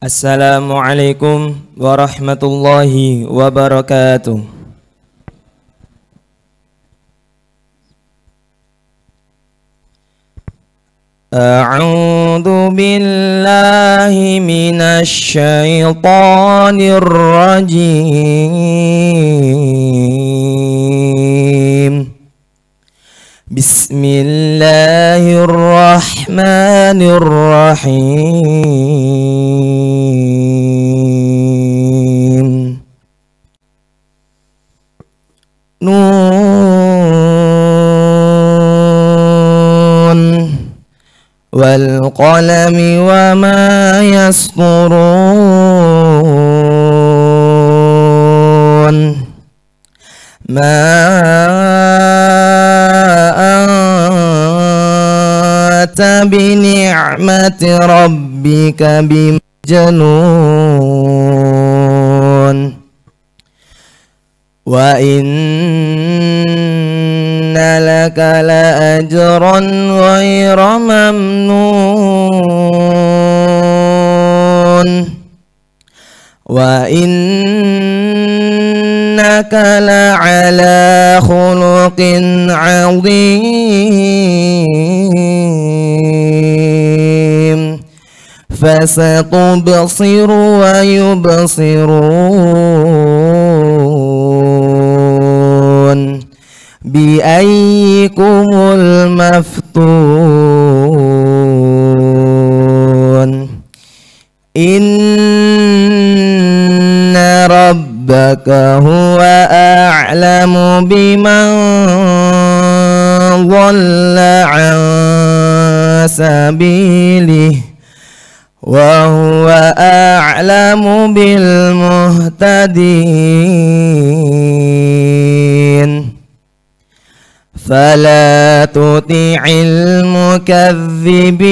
Assalamualaikum warahmatullahi wabarakatuh. A'udzu billahi minasy syaithanir rajim. Bismillahirrahmanirrahim. Nun wal qalami wa ma yasturun. Ma anta bi ni'mati rabbika bimajnun. Wa inna laka la ajran ghayra mamnun. Wa innaka la ala khuluqin 'azim. Fasatubsiru wa yubsirun. Biayyikumul maftun. Inna rabbaka huwa a'lamu biman dhalla 'an sabilihi wa huwa a'lamu bil muhtadin. Fala tuti'il mukazzibin.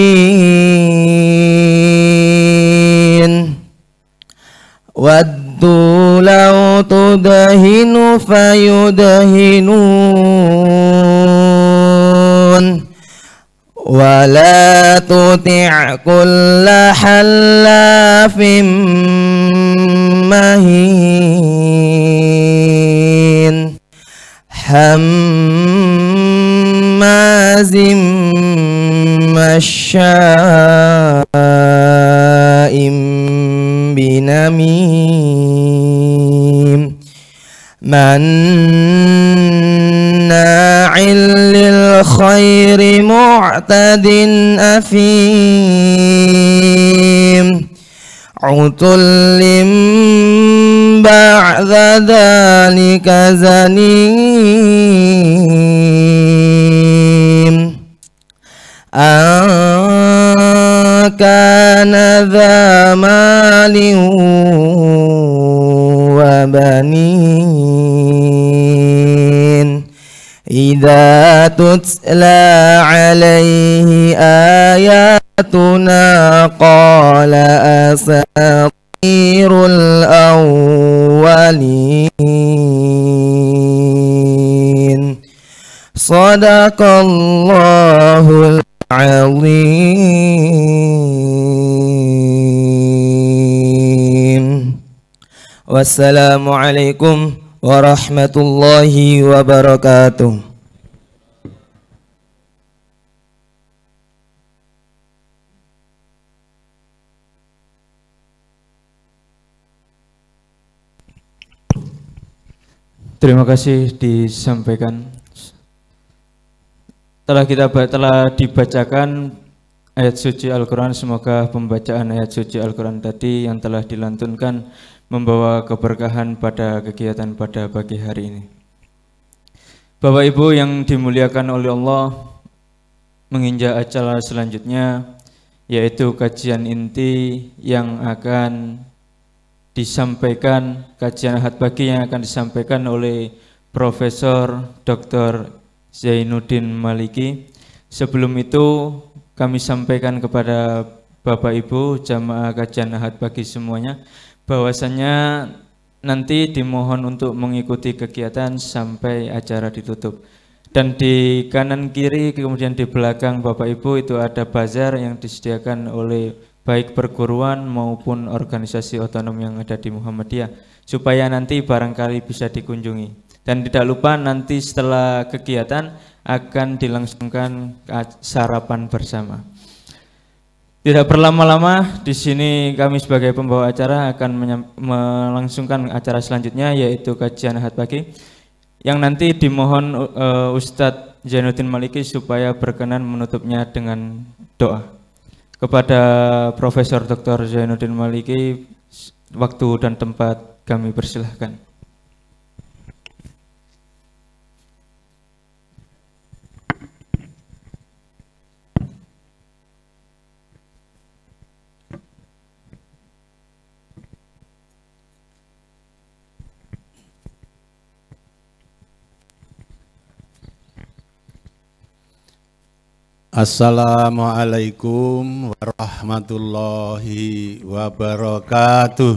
Waddu law tudhinu fayudhinun. Wa la tuti' kulla hallafin mahin. Hammazim masya'im binamim. Manna'il lil khairi mu'tadin athim. Utullim ba'da dhalika zanim. Kana dha malin wa banin. Idza tutla alaihi ayatuna qala asatirul awwalin. Sadaqallahul azim. Wassalamualaikum warahmatullahi wabarakatuh. Terima kasih disampaikan. Telah dibacakan ayat suci Al-Quran. Semoga pembacaan ayat suci Al-Quran tadi yang telah dilantunkan membawa keberkahan pada kegiatan pada pagi hari ini. Bapak Ibu yang dimuliakan oleh Allah, menginjak acara selanjutnya yaitu kajian inti yang akan disampaikan, kajian ahad pagi yang akan disampaikan oleh Profesor Dr. Zainuddin Maliki. Sebelum itu kami sampaikan kepada Bapak Ibu jamaah kajian ahad pagi semuanya bahwasanya nanti dimohon untuk mengikuti kegiatan sampai acara ditutup. Dan di kanan kiri kemudian di belakang Bapak Ibu itu ada bazar yang disediakan oleh baik perguruan maupun organisasi otonom yang ada di Muhammadiyah, supaya nanti barangkali bisa dikunjungi. Dan tidak lupa nanti setelah kegiatan akan dilangsungkan sarapan bersama. Tidak berlama-lama, di sini kami sebagai pembawa acara akan melangsungkan acara selanjutnya, yaitu kajian Ahad pagi, yang nanti dimohon Ustadz Zainuddin Maliki supaya berkenan menutupnya dengan doa. Kepada Profesor Dr. Zainuddin Maliki, waktu dan tempat kami persilahkan. Assalamualaikum warahmatullahi wabarakatuh.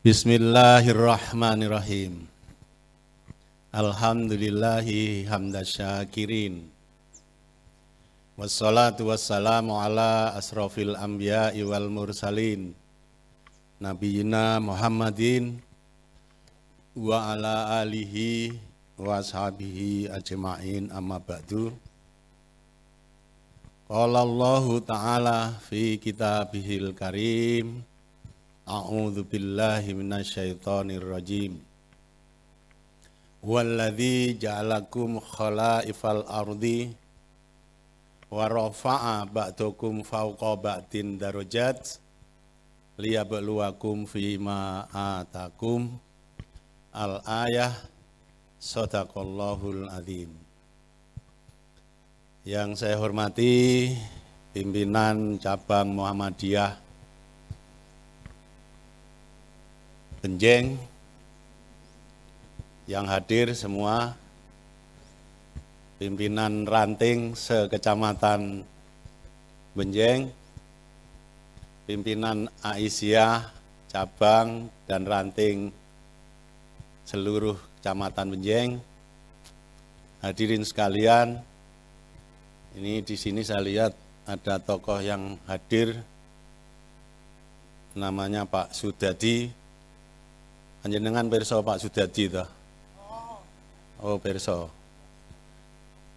Bismillahirrahmanirrahim. Alhamdulillahi hamdasyakirin. Wassalatu wassalamu ala asrofil anbiya'i wal mursalin, nabiyina Muhammadin wa ala alihi wa ashabihi ajma'in, amma ba'du. Qala Allahu ta'ala fi kitabihil karim, a'udzu billahi minasyaitonir rajim. Walladzi ja'alakum khalaifal ardi wa rafa'a ba'dakum fawqa ba'din darajat liyabluwakum fima atakum. Al-ayah, Shadaqallahul Adzim. Yang saya hormati pimpinan cabang Muhammadiyah Benjeng, yang hadir semua, pimpinan ranting sekecamatan Benjeng, pimpinan Aisyah cabang dan ranting seluruh kecamatan Benjeng, hadirin sekalian. Ini di sini saya lihat ada tokoh yang hadir, namanya Pak Sudadi. Panjenengan pirsa Pak Sudadi toh? Oh pirsa.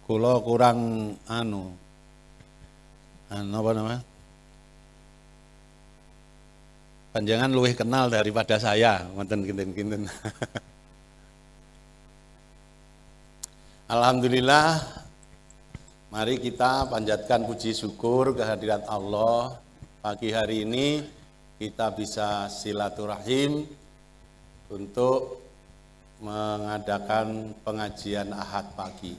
Kula kurang apa namanya? Panjenengan luwih kenal daripada saya, ngoten kinten-kinten. Alhamdulillah, mari kita panjatkan puji syukur kehadirat Allah. Pagi hari ini kita bisa silaturahim untuk mengadakan pengajian Ahad pagi.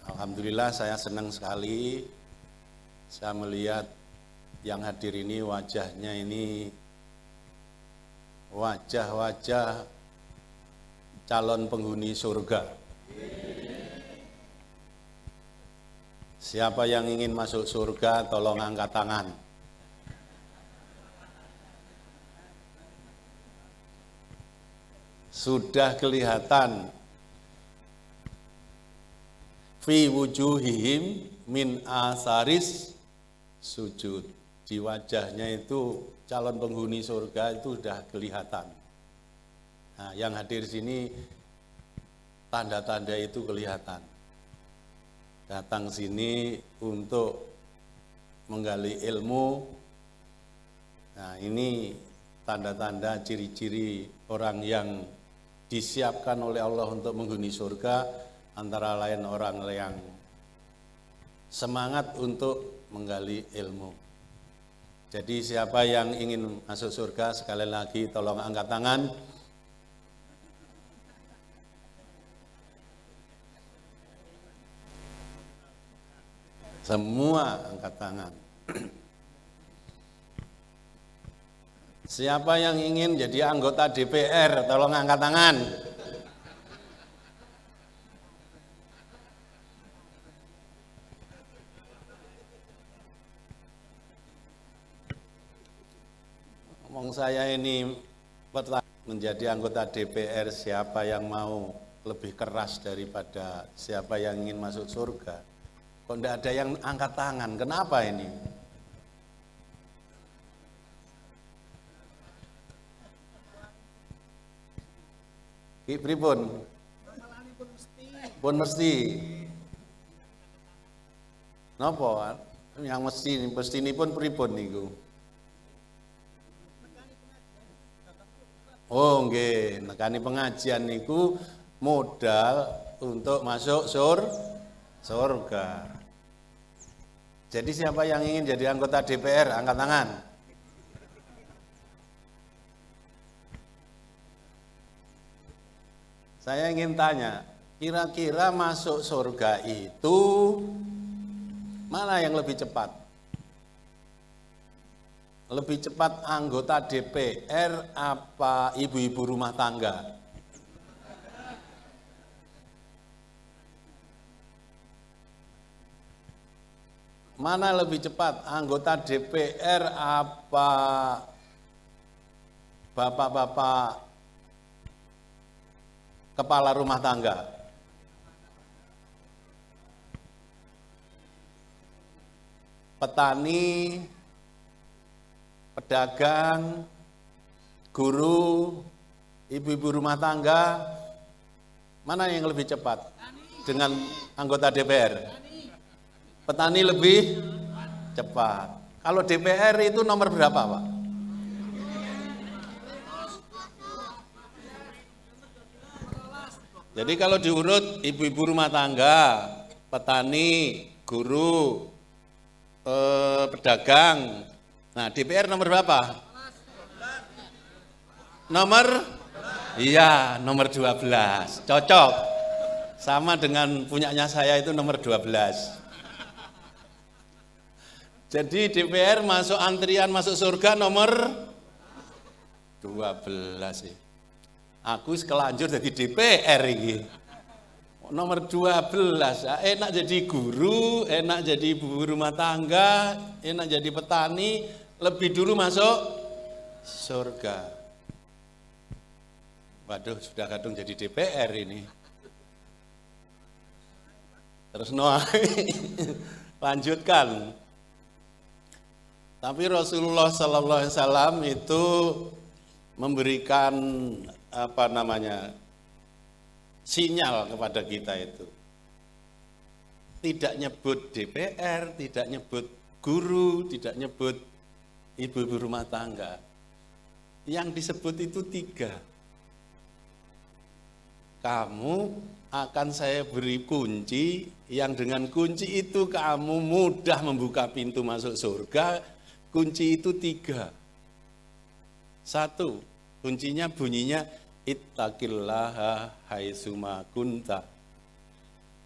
Alhamdulillah, saya senang sekali saya melihat yang hadir ini, wajahnya ini wajah-wajah calon penghuni surga. Siapa yang ingin masuk surga, tolong angkat tangan. Sudah kelihatan fi wujuhihim min asaris sujud. Di wajahnya itu calon penghuni surga itu sudah kelihatan. Nah, yang hadir sini tanda-tanda itu kelihatan. Datang sini untuk menggali ilmu. Nah, ini tanda-tanda ciri-ciri orang yang disiapkan oleh Allah untuk menghuni surga, antara lain orang yang semangat untuk menggali ilmu. Jadi siapa yang ingin masuk surga, sekali lagi tolong angkat tangan. Semua angkat tangan. Siapa yang ingin jadi anggota DPR, tolong angkat tangan. Ngomong saya ini menjadi anggota DPR, siapa yang mau lebih keras daripada siapa yang ingin masuk surga. Kok tidak ada yang angkat tangan? Kenapa ini? Ki pripun? Pun mesti. Napa? Yang mesti ini pun pripun niku? Oh nggih, nekani pengajian niku modal untuk masuk surga. Jadi siapa yang ingin jadi anggota DPR, angkat tangan. Saya ingin tanya, kira-kira masuk surga itu mana yang lebih cepat? Lebih cepat anggota DPR apa ibu-ibu rumah tangga? Mana lebih cepat anggota DPR apa bapak-bapak kepala rumah tangga? Petani, pedagang, guru, ibu-ibu rumah tangga, mana yang lebih cepat dengan anggota DPR? Petani lebih cepat. Kalau DPR itu nomor berapa, Pak? Jadi kalau diurut ibu-ibu rumah tangga, petani, guru, pedagang. Nah, DPR nomor berapa? Nomor 12. Cocok. Sama dengan punyanya saya itu nomor 12. Jadi DPR masuk antrian masuk surga nomor 12 sih. Aku sekelanjur jadi DPR ini. Nomor 12. Enak jadi guru, enak jadi ibu rumah tangga, enak jadi petani, lebih dulu masuk surga. Waduh, sudah kadung jadi DPR ini. Terus lanjutkan. Tapi Rasulullah Sallallahu Alaihi Wasallam itu memberikan sinyal kepada kita itu. Tidak nyebut DPR, tidak nyebut guru, tidak nyebut ibu-ibu rumah tangga. Yang disebut itu 3. Kamu akan saya beri kunci, yang dengan kunci itu kamu mudah membuka pintu masuk surga. Kunci itu 3. 1, kuncinya bunyinya ittaqillaha haitsuma kunta.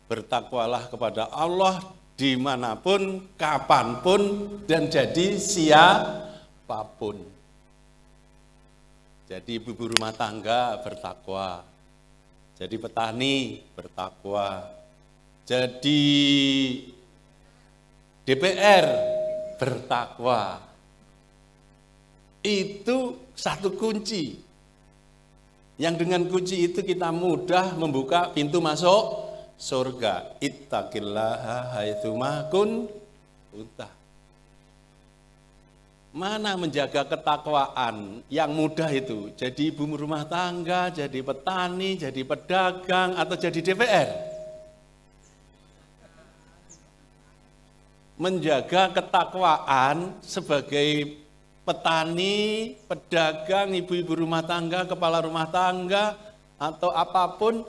Bertakwalah kepada Allah dimanapun, kapanpun, dan jadi siapapun. Jadi ibu rumah tangga bertakwa, jadi petani bertakwa, jadi DPR bertakwa. Itu satu kunci. Yang dengan kunci itu kita mudah membuka pintu masuk surga. Ittaqillaha haitsuma kunta. Mana menjaga ketakwaan yang mudah itu? Jadi ibu rumah tangga, jadi petani, jadi pedagang, atau jadi DPR? Menjaga ketakwaan sebagai petani, pedagang, ibu-ibu rumah tangga, kepala rumah tangga, atau apapun,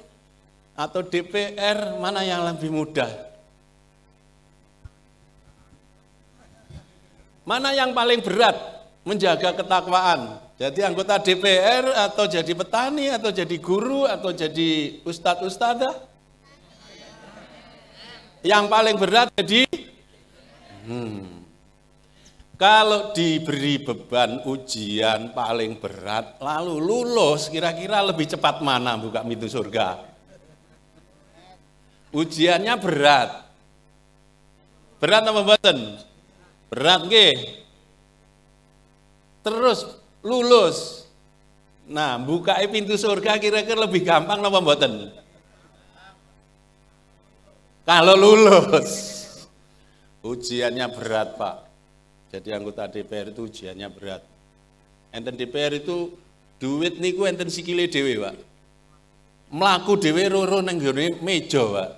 atau DPR, mana yang lebih mudah? Mana yang paling berat menjaga ketakwaan? Jadi anggota DPR, atau jadi petani, atau jadi guru, atau jadi ustadz-ustadzah? Yang paling berat jadi kalau diberi beban ujian paling berat, lalu lulus, kira-kira lebih cepat mana buka pintu surga? Ujiannya berat. Berat apa mboten? Berat nggih. Terus lulus. Nah, buka pintu surga kira-kira lebih gampang apa mboten? Kalau lulus. Ujiannya berat, Pak. Jadi anggota DPR itu ujiannya berat. Enten DPR itu duit niku enten sikile dhewe, Pak. Mlaku dhewe roro ning nggone meja, Pak.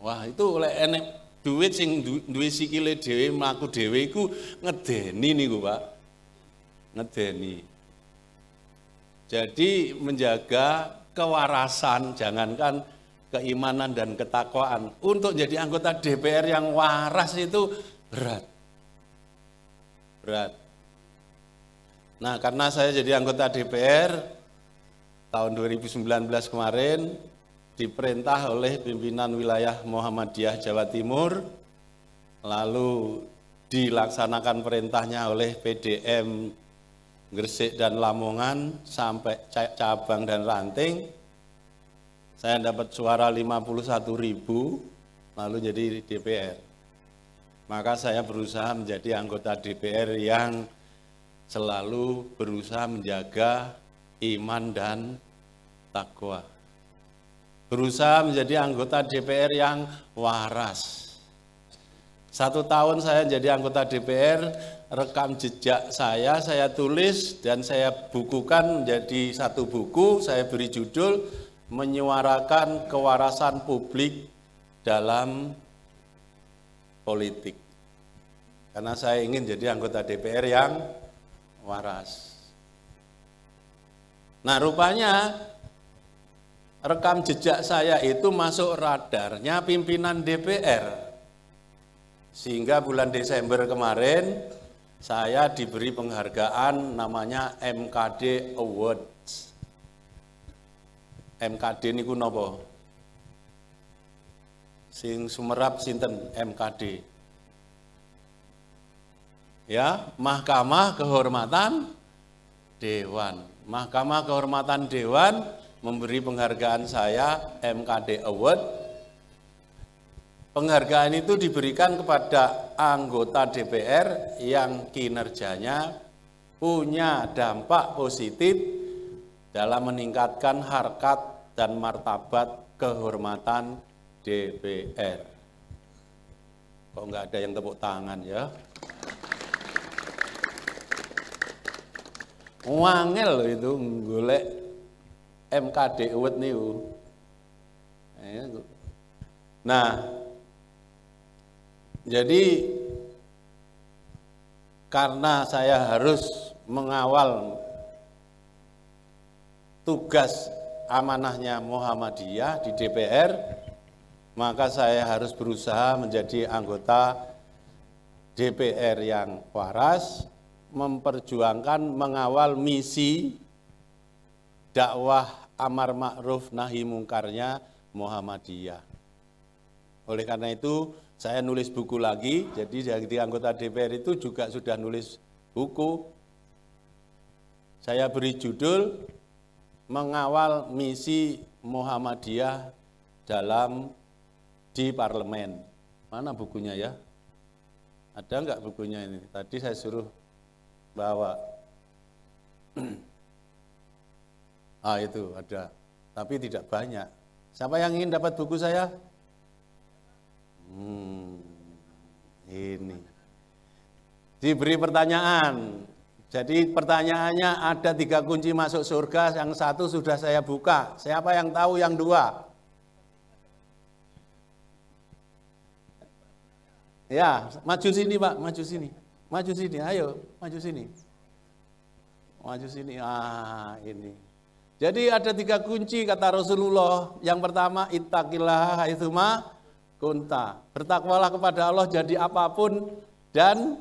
Wah, itu oleh enek duit sing duwe sikile dhewe mlaku dhewe iku ngedeni niku, Pak. Ngedeni. Jadi menjaga kewarasan, jangankan keimanan dan ketakwaan. Untuk jadi anggota DPR yang waras itu berat. Berat. Nah, karena saya jadi anggota DPR tahun 2019 kemarin diperintah oleh pimpinan wilayah Muhammadiyah Jawa Timur, lalu dilaksanakan perintahnya oleh PDM Gresik dan Lamongan sampai cabang dan ranting. Saya dapat suara 51.000, lalu jadi DPR. Maka saya berusaha menjadi anggota DPR yang selalu berusaha menjaga iman dan takwa. Berusaha menjadi anggota DPR yang waras. 1 tahun saya jadi anggota DPR, rekam jejak saya tulis dan saya bukukan menjadi 1 buku, saya beri judul menyuarakan kewarasan publik dalam politik. Karena saya ingin jadi anggota DPR yang waras. Nah, rupanya rekam jejak saya itu masuk radarnya pimpinan DPR. Sehingga bulan Desember kemarin saya diberi penghargaan namanya MKD Award. MKD niku napa? Sing sumerap sinten MKD? Ya, Mahkamah Kehormatan Dewan. Mahkamah Kehormatan Dewan memberi penghargaan saya MKD Award. Penghargaan itu diberikan kepada anggota DPR yang kinerjanya punya dampak positif dalam meningkatkan harkat dan martabat kehormatan DPR. Kok enggak ada yang tepuk tangan ya? Wangel loh itu golek MKD Award niku. Nah, jadi karena saya harus mengawal tugas amanahnya Muhammadiyah di DPR, maka saya harus berusaha menjadi anggota DPR yang waras, memperjuangkan mengawal misi dakwah amar ma'ruf nahi mungkarnya Muhammadiyah. Oleh karena itu, saya nulis buku lagi, jadi anggota DPR itu juga sudah nulis buku. Saya beri judul mengawal misi Muhammadiyah di parlemen. Mana bukunya ya? Ada enggak bukunya ini? Tadi saya suruh bawa. Itu ada, tapi tidak banyak. Siapa yang ingin dapat buku saya? Ini. Diberi pertanyaan. Jadi pertanyaannya ada 3 kunci masuk surga, yang 1 sudah saya buka. Siapa yang tahu yang 2? Ya, maju sini Pak, maju sini. Maju sini, ayo, maju sini. Maju sini, ini. Jadi ada 3 kunci kata Rasulullah. Yang pertama, ittaqillaha haitsuma kunta. Bertakwalah kepada Allah jadi apapun dan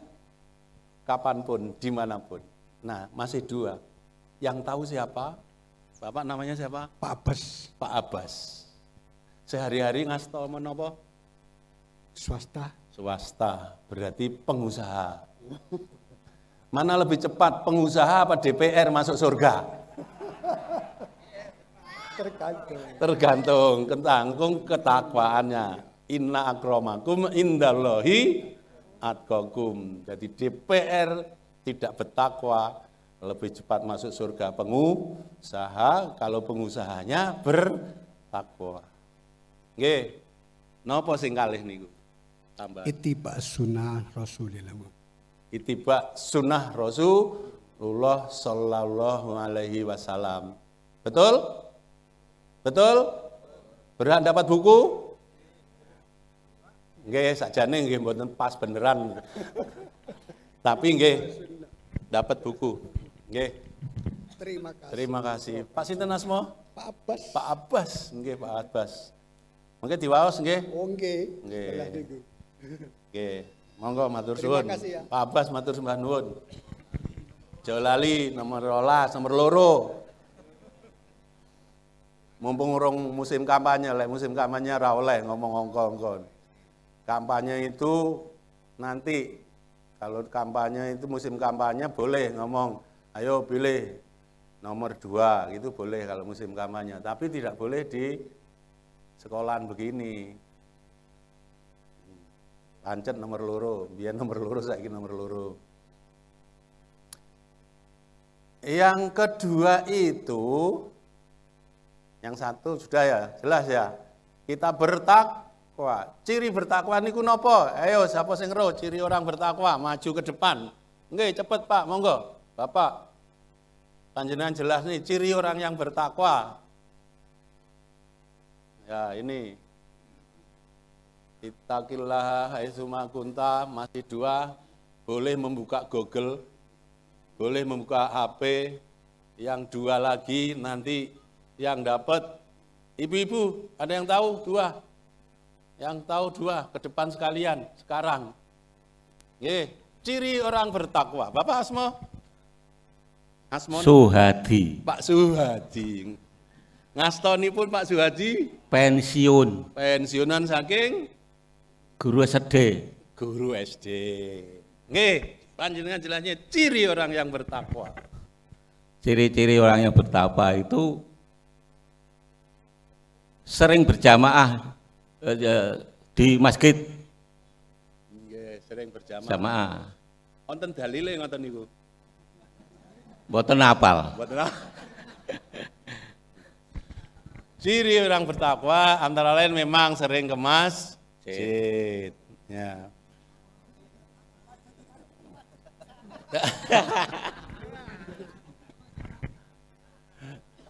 kapanpun, dimanapun. Nah, masih 2. Yang tahu siapa? Bapak namanya siapa? Pak Abbas. Pak Abbas. Sehari-hari ngasto menapa? Swasta. Swasta, berarti pengusaha. Mana lebih cepat, pengusaha apa DPR masuk surga? Tergantung ketakwaannya. Inna akramakum indallahi atqakum. Jadi DPR tidak bertakwa, lebih cepat masuk surga pengusaha kalau pengusahanya bertakwa. Nggih. Napa sing kalih niku? Tambah. Ittiba sunnah Rasulillah. Ittiba sunnah Rasulullah sallallahu alaihi wasallam. Betul? Betul? Berhak dapat buku? Nggih, sakjane nggih mboten pas beneran. Tapi nggih dapat buku. Nggih. Terima kasih. Terima kasih. Pak sinten asma? Pak Abbas. Pak Abbas, nggih Pak Abbas. Mungkin diwaos nggih. Oh nggih. Nggih. Belah niku. Nggih. Monggo matur Terima suwun. kasih ya. Pak Abbas matur sembah nuwun. Aja lali nomor 12, nomor 2. Mumpung urung musim kampanye, lek musim kampanye ora oleh ngomong angka-angka. Kampanye itu nanti kalau kampanye itu musim kampanye boleh ngomong, ayo pilih nomor 2, itu boleh kalau musim kampanye. Tapi tidak boleh di sekolahan begini. Pancet nomor 2, biar nomor 2 saiki nomor 2. Yang kedua itu, yang satu sudah ya, jelas ya. Kita bertakwa. Ciri bertakwa niku napa? Ayo siapa sing ro ciri orang bertakwa, maju ke depan. Nggih, cepet Pak, monggo. Bapak. Panjenengan jelas nih ciri orang yang bertakwa. Ya, ini. Ittaqillah haitsuma kunta, masih 2. Boleh membuka Google, boleh membuka HP. Yang 2 lagi nanti yang dapat ibu-ibu, ada yang tahu 2? Yang tahu 2 ke depan sekalian sekarang. Nggih, ciri orang bertakwa. Bapak asma? Asma Suhadi, Pak Suhadi. Ngastonipun Pak Suhadi pensiun, pensiunan saking guru SD. guru SD. Nggih, panjenengan jelasnya ciri orang yang bertakwa. Ciri-ciri orang yang bertakwa itu sering berjamaah di masjid. Nggih, sering berjamaah. Jamaah. Wonten dalile ngoten niku. Mboten apal. Mboten. Ciri orang bertakwa antara lain memang sering ke masjid. Ya.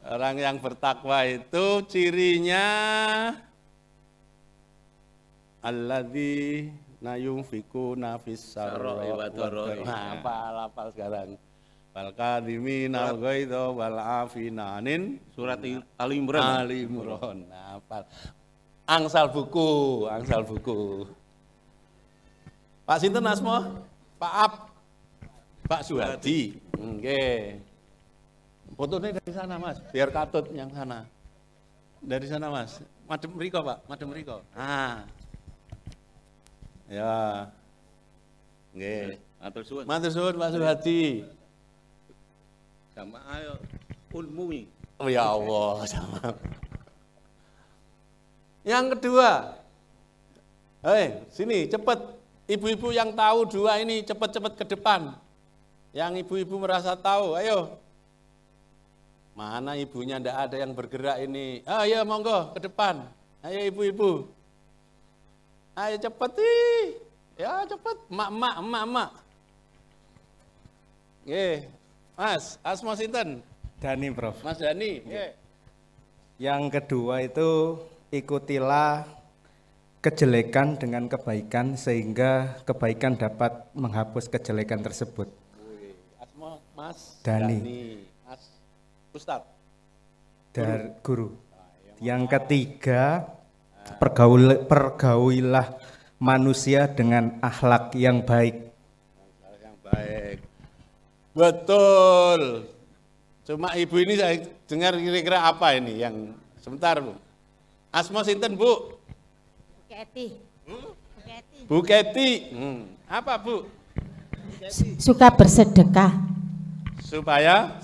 Orang yang bertakwa itu cirinya alladzi nayunfikuna fis sarra'i wa dharra'i. Hafal sekarang. Wal kadhiminal ghaidha wal afina anin Surat Ali Imran. Ali Imran. Hafal. Angsal buku, angsal buku. Pak sinten asma? Pak Suhadi. Nggih. Fotonya dari sana Mas, biar katut yang sana. Dari sana Mas, madem mriko Pak, madem mriko. Ah. Ya. Nggih. Matur suwun. Matur suwun Pak Suhadi. Jamaah yo ulmui. Oh ya Allah, sama. Yang kedua. Hei, sini cepet. Ibu-ibu yang tahu 2 ini cepet-cepet ke depan. Yang ibu-ibu merasa tahu, ayo. Mana ibunya ndak ada yang bergerak ini. Ayo monggo ke depan. Ayo ibu-ibu. Ayo cepet nih. Ya cepet. Emak. Nggih. Mas, asma sinten? Dani, Prof. Mas Dani. Nggih. Yang kedua itu ikutilah kejelekan dengan kebaikan sehingga kebaikan dapat menghapus kejelekan tersebut. Asma Mas Dani. Mas Ustadz. Dari guru. Yang ketiga, pergaulilah manusia dengan akhlak yang baik. Yang baik. Betul. Cuma ibu ini saya dengar kira-kira apa ini yang sebentar Bu. Asma sinten Bu? Keti. Bu Keti. Apa Bu? Suka bersedekah. Supaya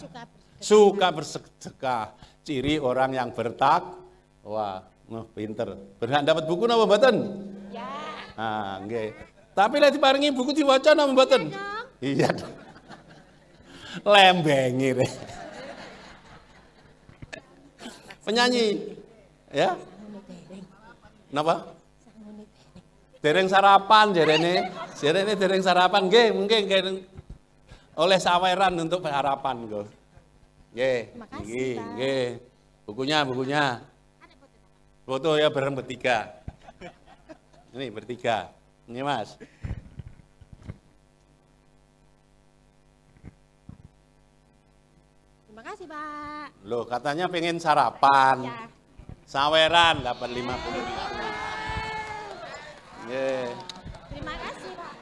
suka bersedekah. Ciri orang yang bertakwa. Wah, pinter. Berhak dapat buku napa mboten? Ya. Ah, nggih. Tapi lek diparingi buku diwaca napa mboten? Iya. Lembengi. Penyanyi. Ya? Napa? dereng sarapan jarene dereng sarapan nggih, mungkin oleh saweran untuk sarapan kok. Nggih, nggih. Bukunya. Foto ya bareng bertiga. Ini bertiga. Ini Mas. Terima kasih, Pak. Loh, katanya pengen sarapan. Ya. Saweran 850. Nggih. Terima kasih, Pak.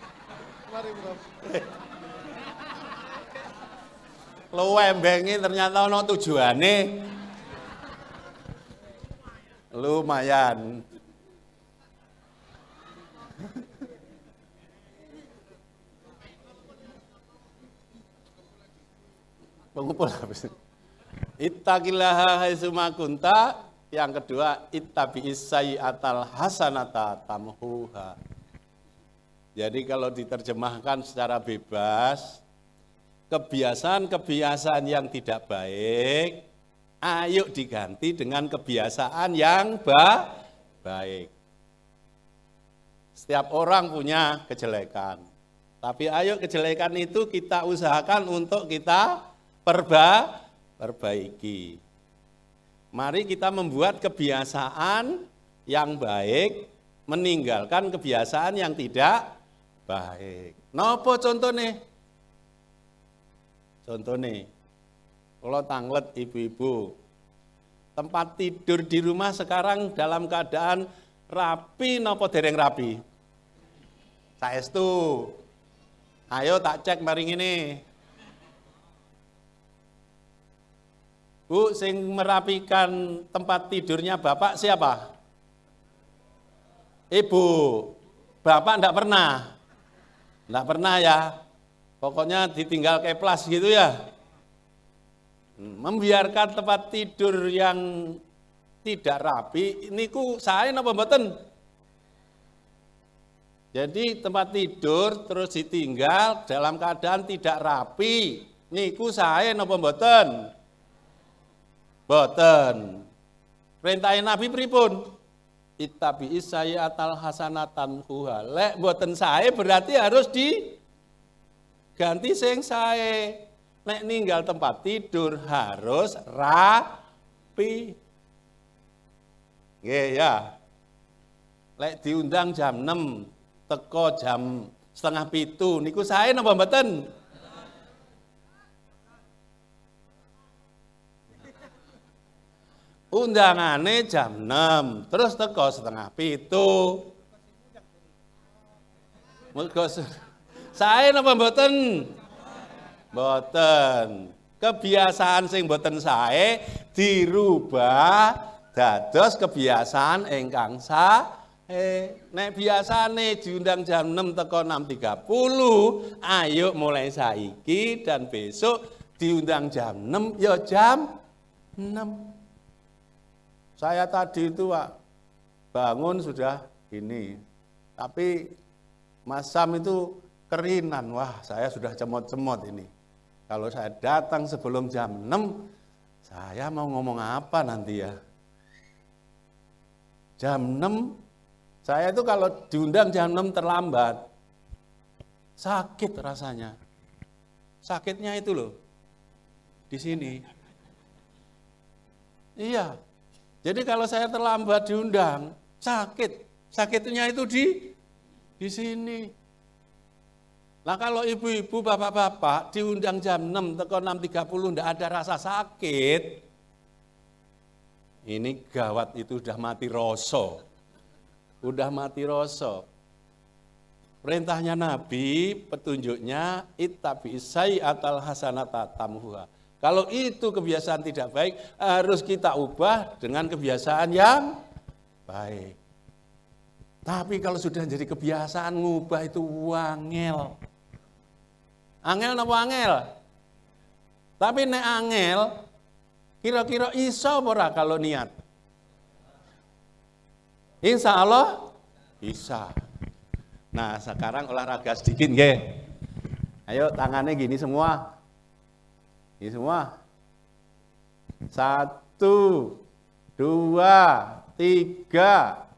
Lu embengi ternyata ono tujuane. Lumayan. Pengumpul habis. Ittaqillaha haitsuma kunta. Yang kedua, ittabi'is sayyi'atal hasanata tamhuha. Jadi kalau diterjemahkan secara bebas, kebiasaan-kebiasaan yang tidak baik, ayo diganti dengan kebiasaan yang baik. Setiap orang punya kejelekan. Tapi ayo kejelekan itu kita usahakan untuk kita perbaiki. Mari kita membuat kebiasaan yang baik, meninggalkan kebiasaan yang tidak baik. Nopo contohnya? Contohnya, kalau tanglet ibu-ibu, tempat tidur di rumah sekarang dalam keadaan rapi nopo dereng rapi? Saestu. Ayo tak cek mari ngene. Bu, sing merapikan tempat tidurnya Bapak siapa? Ibu. Bapak enggak pernah. Enggak pernah ya. Pokoknya ditinggal keplas gitu ya. Membiarkan tempat tidur yang tidak rapi, niku sae napa mboten? Jadi tempat tidur terus ditinggal dalam keadaan tidak rapi, niku sae napa mboten? Mboten. Perintahe Nabi pripun? Ittabi'is sayyi'atal hasanatan huha. Lek mboten sae berarti harus diganti sing sae. Nek ninggal tempat tidur harus rapi. Nggih ya. Lek diundang jam 6, teko jam 6:30 niku sae napa mboten? Undangane jam 6, terus teko 6:30. Sae napa mboten? Mboten. Kebiasaan sing mboten sae dirubah dados kebiasaan ingkang sae. Nek biasane diundang jam 6 teko 6:30, ayo mulai saiki dan besok diundang jam 6 ya jam 6. Saya tadi itu Pak, bangun sudah ini, tapi Mas Sam itu kerinan, wah saya sudah cemot-cemot ini. Kalau saya datang sebelum jam 6, saya mau ngomong apa nanti ya? Jam 6, saya itu kalau diundang jam 6 terlambat, sakit rasanya. Sakitnya itu loh, di sini. Iya. Jadi kalau saya terlambat diundang, sakit. Sakitnya itu di sini. Nah kalau ibu-ibu, bapak-bapak diundang jam 6, teko 6:30 enggak ada rasa sakit. Ini gawat, itu udah mati rasa. Udah mati rasa. Perintahnya Nabi, petunjuknya ittabi'is sayyi'atal hasanata tamhuha. Kalau itu kebiasaan tidak baik, harus kita ubah dengan kebiasaan yang baik. Tapi kalau sudah jadi kebiasaan, ngubah itu wangel. Angel napa angel? Tapi nek angel, kira-kira iso ora kalau niat? Insya Allah bisa. Nah sekarang olahraga sedikit nggih. Ayo tangannya gini semua. Ini semua. 1, 2, 3,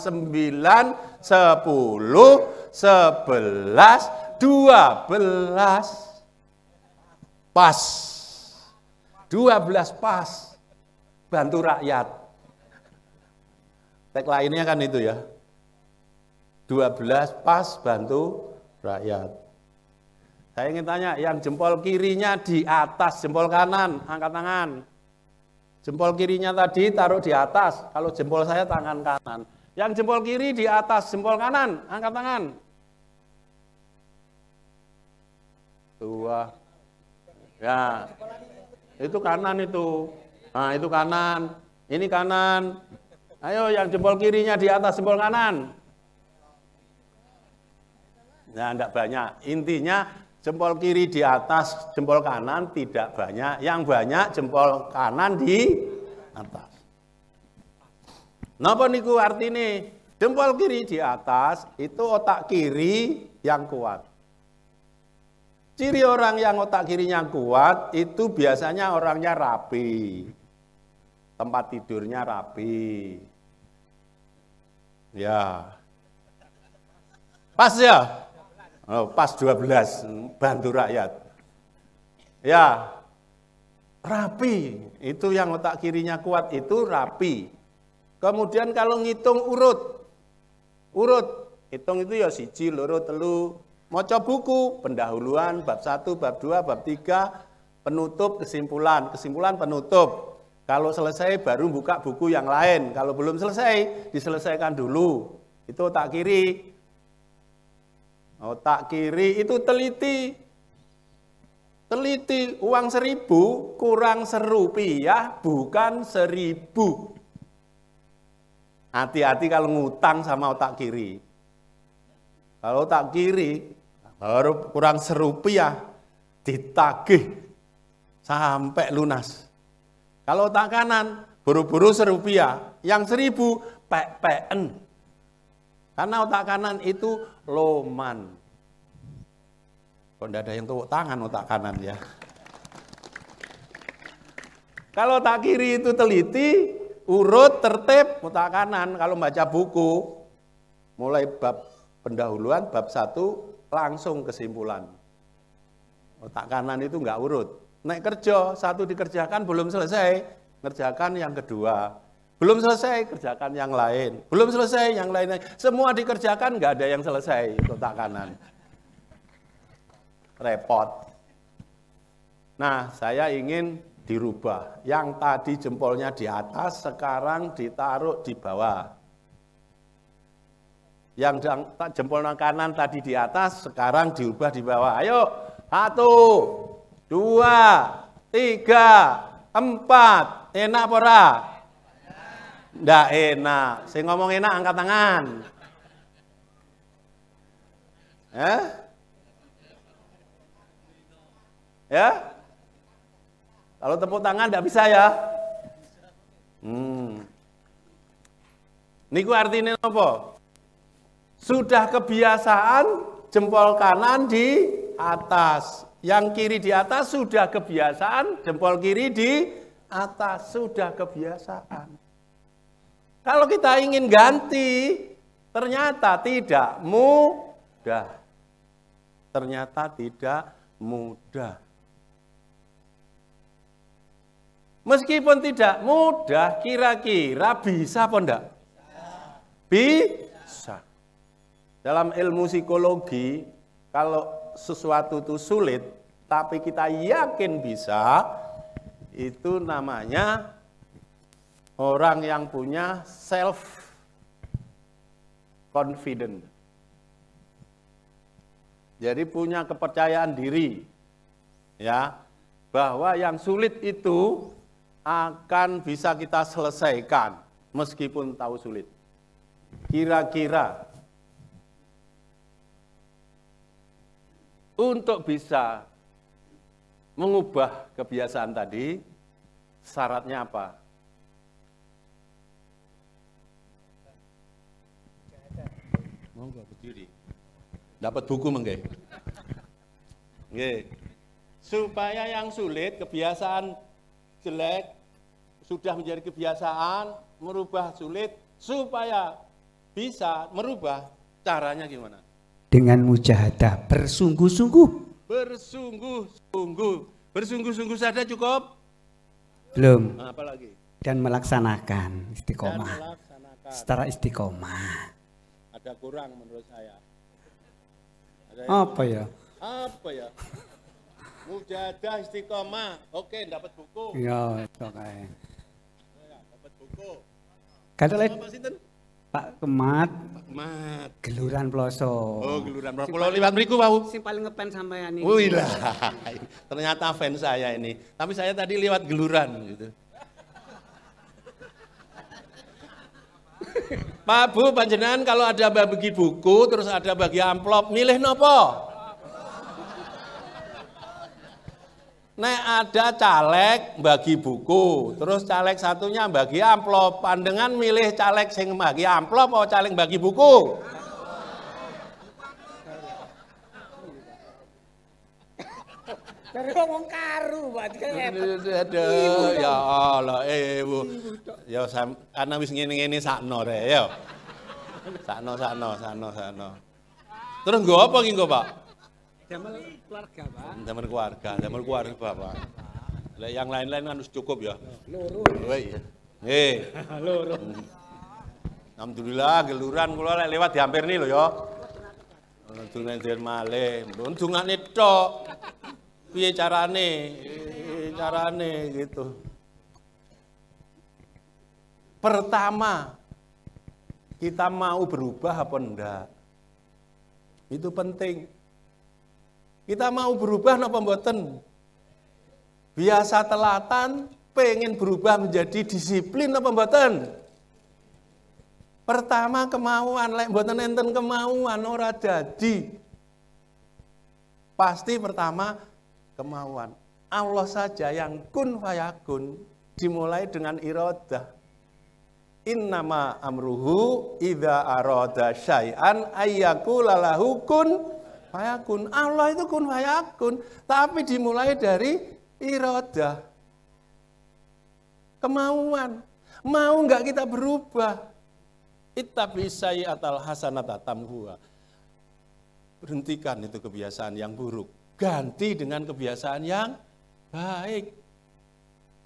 9, 10, 11, 12. Pas. 12 pas. Bantu rakyat. Tagline-nya kan itu ya. 12 pas bantu rakyat. Saya ingin tanya, yang jempol kirinya di atas jempol kanan, angkat tangan. Jempol kirinya tadi taruh di atas, kalau jempol saya tangan kanan. Yang jempol kiri di atas jempol kanan, angkat tangan. 2. Ya, itu kanan itu. Nah, itu kanan. Ini kanan. Ayo yang jempol kirinya di atas jempol kanan. Nah, enggak banyak. Intinya jempol kiri di atas jempol kanan tidak banyak. Yang banyak jempol kanan di atas. Napa niku artine? Jempol kiri di atas itu otak kiri yang kuat. Ciri orang yang otak kirinya kuat itu biasanya orangnya rapi. Tempat tidurnya rapi. Ya. Pas ya? Oh, pas 12, bantu rakyat. Ya. Rapi. Itu yang otak kirinya kuat itu rapi. Kemudian kalau ngitung urut. Hitung itu ya 1, 2, 3. Maca buku, pendahuluan, bab 1, bab 2, bab 3, penutup, kesimpulan, penutup. Kalau selesai baru buka buku yang lain. Kalau belum selesai, diselesaikan dulu. Itu otak kiri. Otak kiri itu teliti. Teliti, uang 1.000 kurang Rp1 bukan 1.000. Hati-hati kalau ngutang sama otak kiri. Kalau otak kiri, baru kurang Rp1 ditagih sampai lunas. Kalau otak kanan, buru-buru Rp1, yang 1.000 pek-peken. Karena otak kanan itu loman. Kok enggak ada yang tepuk tangan otak kanan ya? Kalau otak kiri itu teliti, urut, tertib, otak kanan. Kalau baca buku, mulai bab pendahuluan, bab 1, langsung kesimpulan. Otak kanan itu enggak urut. Naik kerja, 1 dikerjakan belum selesai, ngerjakan yang kedua. Belum selesai, kerjakan yang lain. Belum selesai, yang lain. Semua dikerjakan, enggak ada yang selesai, otak kanan. Repot. Nah, saya ingin dirubah. Yang tadi jempolnya di atas, sekarang ditaruh di bawah. Yang jempol kanan tadi di atas, sekarang diubah di bawah. Ayo, 1, 2, 3, 4. Enak apa ora? Nggak enak. Saya ngomong enak, angkat tangan. Ya? Kalau tepuk tangan nggak bisa ya? Niku artinya apa? Sudah kebiasaan jempol kanan di atas. Yang kiri di atas sudah kebiasaan, jempol kiri di atas sudah kebiasaan. Kalau kita ingin ganti, ternyata tidak mudah. Ternyata tidak mudah. Meskipun tidak mudah, kira-kira bisa apa enggak? bisa. Dalam ilmu psikologi, kalau sesuatu itu sulit, tapi kita yakin bisa, itu namanya orang yang punya self confident. Jadi punya kepercayaan diri, ya, bahwa yang sulit itu akan bisa kita selesaikan meskipun tahu sulit. Kira-kira untuk bisa mengubah kebiasaan tadi, syaratnya apa? Monggo berdiri. Dapat buku mengke. Nggih. Supaya yang sulit, kebiasaan jelek sudah menjadi kebiasaan, merubah sulit supaya bisa merubah, caranya gimana? Dengan mujahadah, bersungguh-sungguh. Bersungguh-sungguh. Bersungguh-sungguh saja cukup? Belum. Nah, apa lagi? Dan melaksanakan istiqomah. Dan melaksanakan. Secara istiqomah. Ada kurang menurut saya. Apa ya? Apa ya? Mujahadah istiqomah. Oke, dapat buku. Ya, oke. Dapat buku. Kata lain Apa sinten? Pak Kemat, Mat. Geluran Ploso. Oh, geluran berapa? Kalau liwat mriku wau. Sing paling ngepen sampean ini. Wih lah, ternyata fans saya ini. Tapi saya tadi lewat geluran gitu. Pak Bu, panjenengan kalau ada bagi buku, terus ada bagi amplop, milih nopo? Nek ada caleg bagi buku, terus caleg satunya bagi amplop, pandangan milih caleg sing bagi amplop atau caleg bagi buku? Dari ngomong karu, Pak. Aduh, ya Allah, Ibu. Ya karena wis ngene-ngene sakno rek, ya. Sakno. Terus nggo apa ki nggo, Pak? Damel keluarga, Pak. Damel keluarga, Bapak. Lah yang lain-lain kan wis cukup ya. Loro. Oh iya. Nggih. Loro. Alhamdulillah geluran kula lek lewat dihampirni lho ya. Dungane malih, dungane tok. Piye carane gitu. Pertama, kita mau berubah apa enggak? Itu penting. Kita mau berubah napa mboten? Biasa telatan, pengen berubah menjadi disiplin napa mboten? Pertama kemauan, lek mboten enten kemauan ora dadi. Pasti pertama kemauan. Allah saja yang kun fayakun, dimulai dengan iradah. Innama amruhu idza arada syai'an ayyakula lahu kun fayakun. Allah itu kun fayakun, tapi dimulai dari iradah. Kemauan. Mau enggak kita berubah? Ittabi sayyi'atal hasanata tamhuha. Berhentikan itu kebiasaan yang buruk. Ganti dengan kebiasaan yang baik.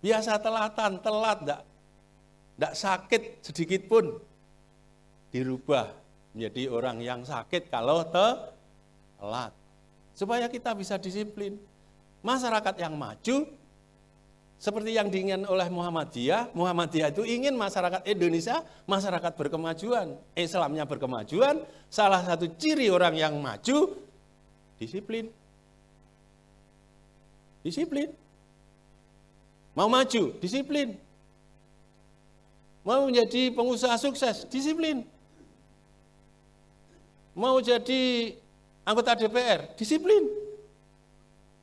Biasa telatan, telat enggak sakit sedikit pun. Dirubah menjadi orang yang sakit kalau telat. Supaya kita bisa disiplin. Masyarakat yang maju seperti yang diinginkan oleh Muhammadiyah itu ingin masyarakat Indonesia, masyarakat berkemajuan. Islamnya berkemajuan, salah satu ciri orang yang maju, disiplin. Disiplin. Mau maju, disiplin. Mau menjadi pengusaha sukses, disiplin. Mau jadi anggota DPR, disiplin.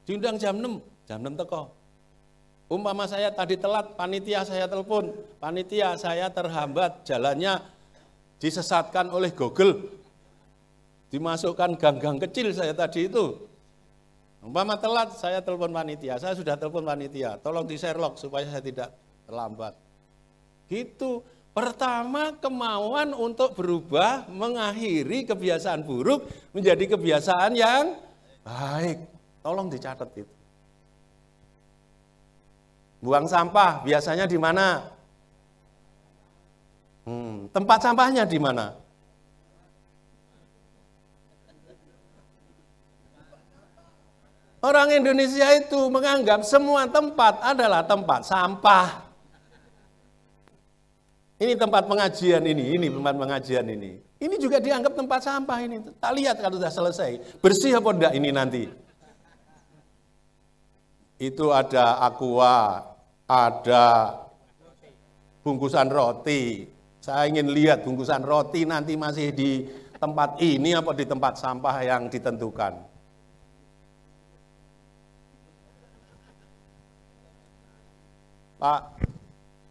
Diundang jam 6 teko. Umpama saya tadi telat, panitia saya telepon, panitia saya terhambat jalannya disesatkan oleh Google. Dimasukkan gang-gang kecil saya tadi itu. Umpama telat, saya telepon panitia, saya sudah telepon panitia, tolong di-share log supaya saya tidak terlambat. Gitu. Pertama kemauan untuk berubah, mengakhiri kebiasaan buruk menjadi kebiasaan yang baik. Tolong dicatat itu. Buang sampah biasanya di mana? Tempat sampahnya di mana? Orang Indonesia itu menganggap semua tempat adalah tempat sampah. Ini tempat pengajian ini tempat pengajian ini. Ini juga dianggap tempat sampah ini. Tak lihat kalau sudah selesai, bersih apa enggak ini nanti. Itu ada aqua, ada bungkusan roti. Saya ingin lihat bungkusan roti nanti masih di tempat ini apa di tempat sampah yang ditentukan. Pak,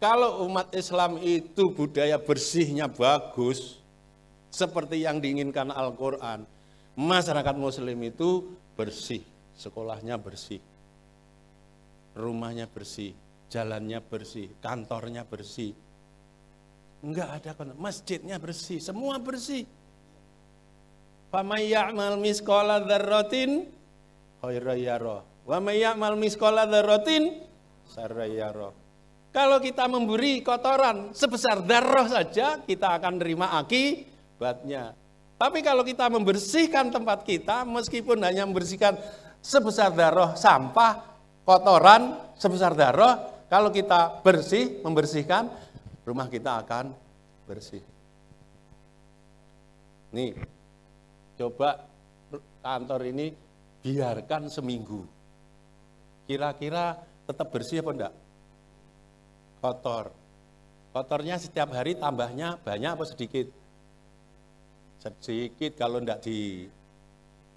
kalau umat Islam itu budaya bersihnya bagus, seperti yang diinginkan Al-Quran, masyarakat Muslim itu bersih, sekolahnya bersih, rumahnya bersih, jalannya bersih, kantornya bersih, enggak ada masjidnya bersih, semua bersih. Faman ya'mal misqala dzarratin khairan yarah, wa may ya'mal misqala dzarratin syarran yarah. Kalau kita memberi kotoran sebesar darah saja, kita akan terima akibatnya. Tapi kalau kita membersihkan tempat kita, meskipun hanya membersihkan sebesar darah sampah, kotoran sebesar darah, kalau kita membersihkan, rumah kita akan bersih. Nih, coba kantor ini biarkan seminggu. Kira-kira tetap bersih apa enggak? Kotor. Kotornya setiap hari tambahnya banyak apa sedikit? Sedikit, kalau enggak di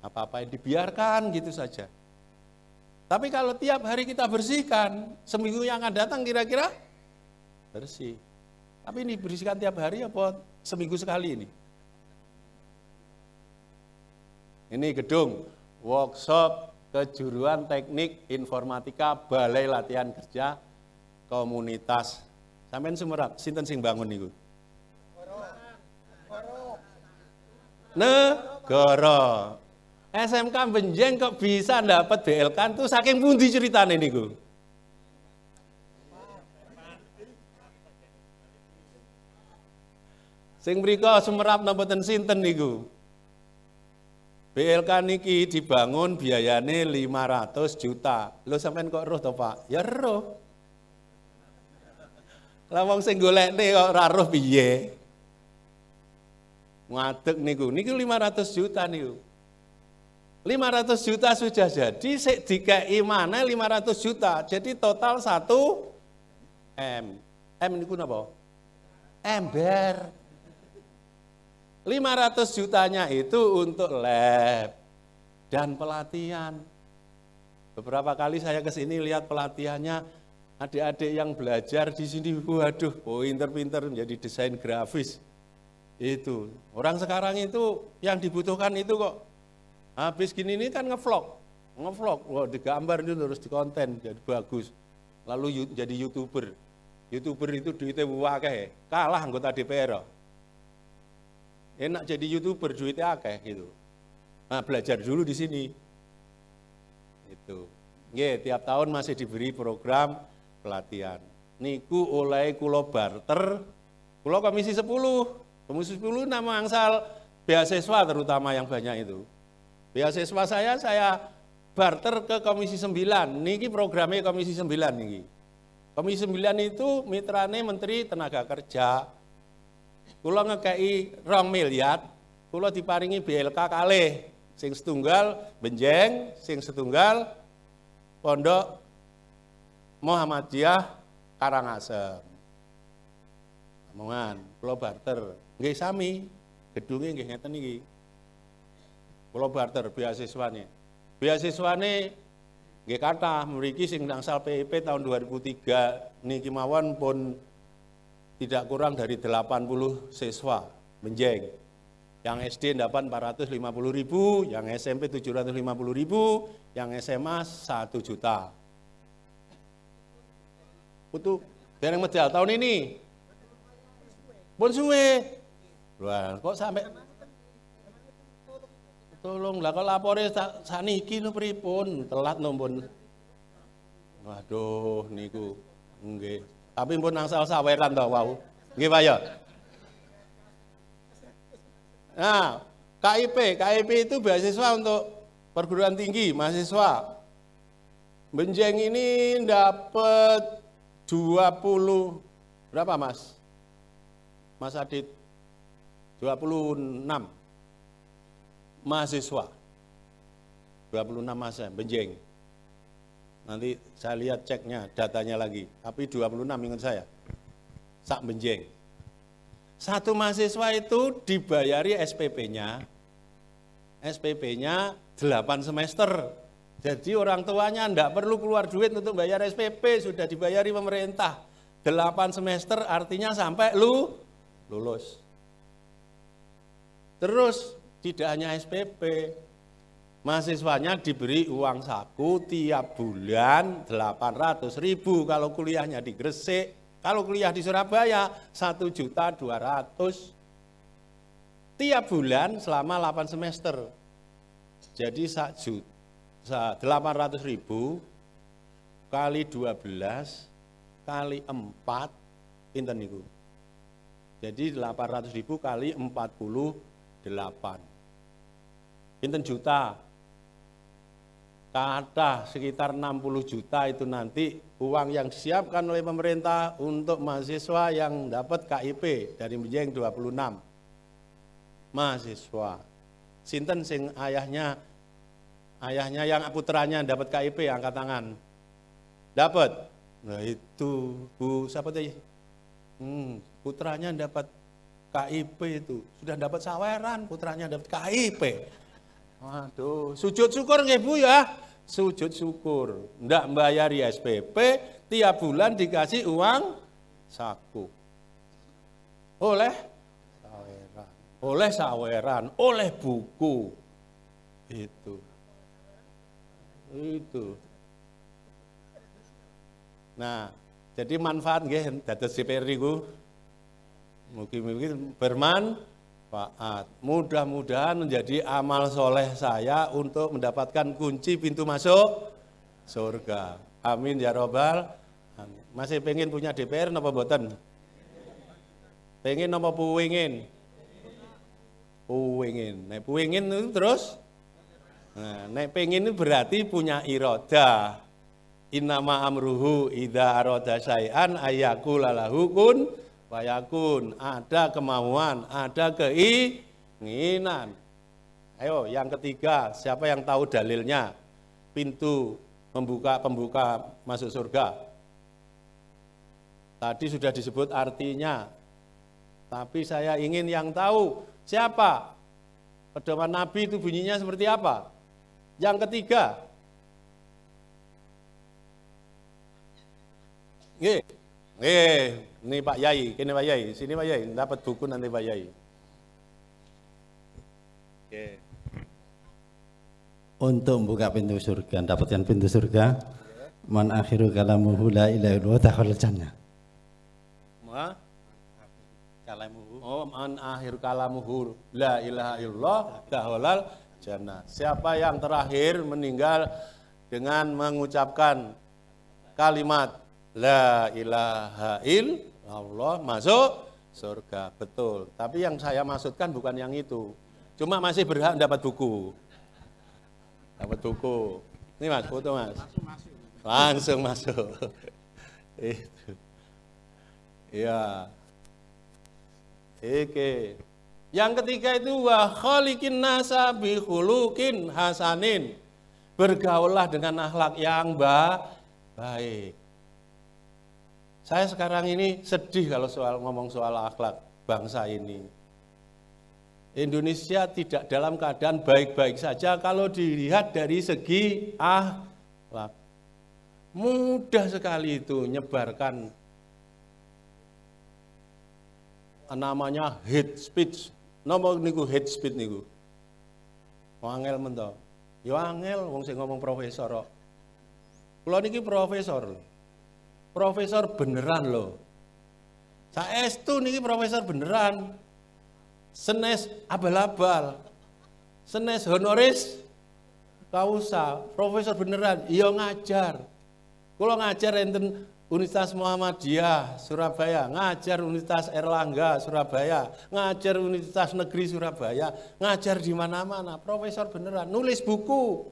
apa-apain, dibiarkan gitu saja. Tapi kalau tiap hari kita bersihkan, seminggu yang akan datang kira-kira bersih. Tapi ini bersihkan tiap hari apa seminggu sekali ini? Ini gedung workshop kejuruan teknik informatika Balai Latihan Kerja Komunitas. Sampeyan Sumerap, sinten sing bangun niku? Negara. SMK Benjeng kok bisa dapat BLK itu saking pundi ceritane niku? Sing mriko Sumerap napa ten sinten niku? BLK niki dibangun biayane 500 juta. Lho sampean kok roh to, Pak? Ya roh. Lah wong sing golekne kok ora roh piye? Ngadeg niku 500 juta niku. 500 juta sudah jadi, sik dikei maneh 500 juta. Jadi total 1 M. M niku napa? Ember. 500 jutanya itu untuk lab dan pelatihan. Beberapa kali saya ke sini lihat pelatihannya, adik-adik yang belajar di sini, waduh, pinter-pinter menjadi desain grafis. Itu orang sekarang itu yang dibutuhkan itu kok. Habis gini ini kan ngevlog, wah digambar itu terus dikonten jadi bagus. Lalu jadi YouTuber itu duitnya akeh, kalah anggota DPR. Enak jadi YouTuber duitnya akeh gitu. Nah, belajar dulu di sini. Itu. Nggih, tiap tahun masih diberi program pelatihan. Niku oleh kula barter, kula Komisi 10. Komisi 10 nama angsal beasiswa terutama yang banyak itu. Beasiswa saya barter ke Komisi 9. Niki programnya Komisi 9 niki. Komisi 9 itu mitrane Menteri Tenaga Kerja. Kula ngekei 2 miliar, kula diparingi BLK kalih. Sing setunggal Benjeng, sing setunggal Pondok Muhammadiyah Karangasem. Omongan, kula barter. Nggih sami, gedunge nggih ngeten iki. Kula barter beasiswane. Beasiswane nggih kathah mriki sing nangsal PIP tahun 2003 niki mawon pun tidak kurang dari 80 siswa Benjeng. Yang SD dapat 450.000, yang SMP 750.000, yang SMA 1 juta. Itu dereng medal tahun ini. Pun suwe. Wah, kok sampai tolong lah kok lapore saniki lho pripun, telat nombon. Waduh niku nggih. Tapi pun angsal saweran to wau. Nggih Pak ya. Nah, KIP itu beasiswa untuk perguruan tinggi, mahasiswa. Benjeng ini dapat 20, berapa Mas? Mas Adit? 26 mahasiswa. 26 masa, Benjeng. Nanti saya lihat ceknya, datanya lagi. Tapi 26 ingat saya. Sak Benjeng. Satu mahasiswa itu dibayari SPP-nya 8 semester. Jadi orang tuanya enggak perlu keluar duit untuk bayar SPP, sudah dibayari pemerintah. 8 semester artinya sampai lulus. Terus tidak hanya SPP, mahasiswanya diberi uang saku tiap bulan 800.000 kalau kuliahnya di Gresik. Kalau kuliah di Surabaya 1.200.000 tiap bulan selama 8 semester. Jadi 800.000 kali 12 kali 4 pinten niku. Jadi 800.000 kali 48. Pinten juta? Kata sekitar 60 juta itu nanti uang yang disiapkan oleh pemerintah untuk mahasiswa yang dapat KIP dari Benjeng 26 mahasiswa. Sinten sing ayahnya yang putranya dapat KIP, angkat tangan. Dapat? Nah itu Bu siapa tadi? Putranya dapat KIP itu sudah dapat saweran, putranya dapat KIP. Waduh, sujud syukur nggih Bu ya? Sujud syukur. Ndak membayari SPP, tiap bulan dikasih uang saku. Oleh saweran, oleh buku. Itu. Nah, jadi manfaat nggih dados DPR niku. Mugi-mugi bermanfaat. Mudah-mudahan menjadi amal soleh saya untuk mendapatkan kunci pintu masuk surga. Amin ya robbal. Masih pengen punya DPR napa mboten? Pengen napa puwingin? Puwingin. Nek puwingin itu terus? Nah, nek pengen itu berarti punya irodah. Innama amruhu idza arada syai'an ayyaqula lahu kun fayakun. Ada kemauan, ada keinginan. Ayo yang ketiga, siapa yang tahu dalilnya? Pintu pembuka masuk surga. Tadi sudah disebut artinya. Tapi saya ingin yang tahu siapa? Pedoman Nabi itu bunyinya seperti apa? Yang ketiga. Ini Pak Yai, ini Pak Yai, sini Pak Yai, dapat buku nanti Pak Yai. Untuk membuka pintu surga, dapatkan pintu surga, man akhiru kalamuhu la ilaha illallah dakhalal jannah. Man akhiru kalamuhu la ilaha illallah dakhalal jannah. Siapa yang terakhir meninggal dengan mengucapkan kalimat la ilaha illallah masuk surga, betul. Tapi yang saya maksudkan bukan yang itu. Cuma masih berhak dapat buku. Dapat buku. Ini Mas, foto Mas. Langsung masuk. Itu. Ya. Oke. Yang ketiga itu wa khaliqin nasa bi khuluqin hasanin. Bergaullah dengan akhlak yang baik. Saya sekarang ini sedih kalau ngomong soal akhlak bangsa ini. Indonesia tidak dalam keadaan baik-baik saja kalau dilihat dari segi akhlak. Mudah sekali itu nyebarkan namanya hate speech. Napa niku hate speech niku? Wangel mento. Ya angel wong sing ngomong profesor kok. Kula niki profesor. Profesor beneran loh. Saestu niki profesor beneran. Senes abal-abal. Senes honoris causa. Profesor beneran. Iya ngajar. Kula ngajar enten Universitas Muhammadiyah Surabaya, ngajar Universitas Erlangga Surabaya, ngajar Universitas Negeri Surabaya, ngajar di mana-mana, profesor beneran, nulis buku,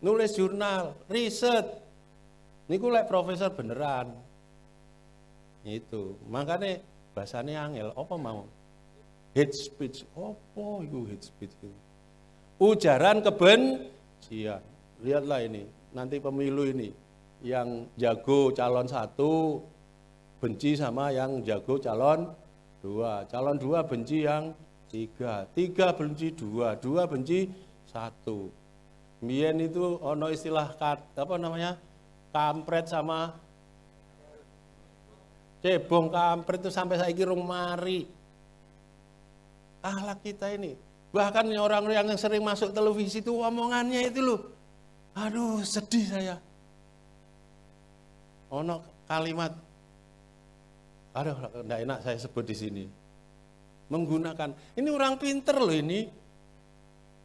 nulis jurnal, riset. Niku lek profesor beneran. Itu, makanya bahasanya angel, apa mau? Hate speech, apa itu hate speech itu? Ujaran kebencian. Lihatlah ini, nanti pemilu ini. Yang jago calon 1 benci sama yang jago calon 2. Calon 2 benci yang 3. 3 benci 2. 2 benci 1. Mien itu ono istilah apa namanya? Kampret sama cebong. Kampret itu sampai saiki rung mari. Akhlak kita ini. Bahkan orang-orang yang sering masuk televisi itu omongannya itu loh. Aduh, sedih saya. Ono kalimat, aduh enggak enak saya sebut di sini. Menggunakan, ini orang pinter loh ini.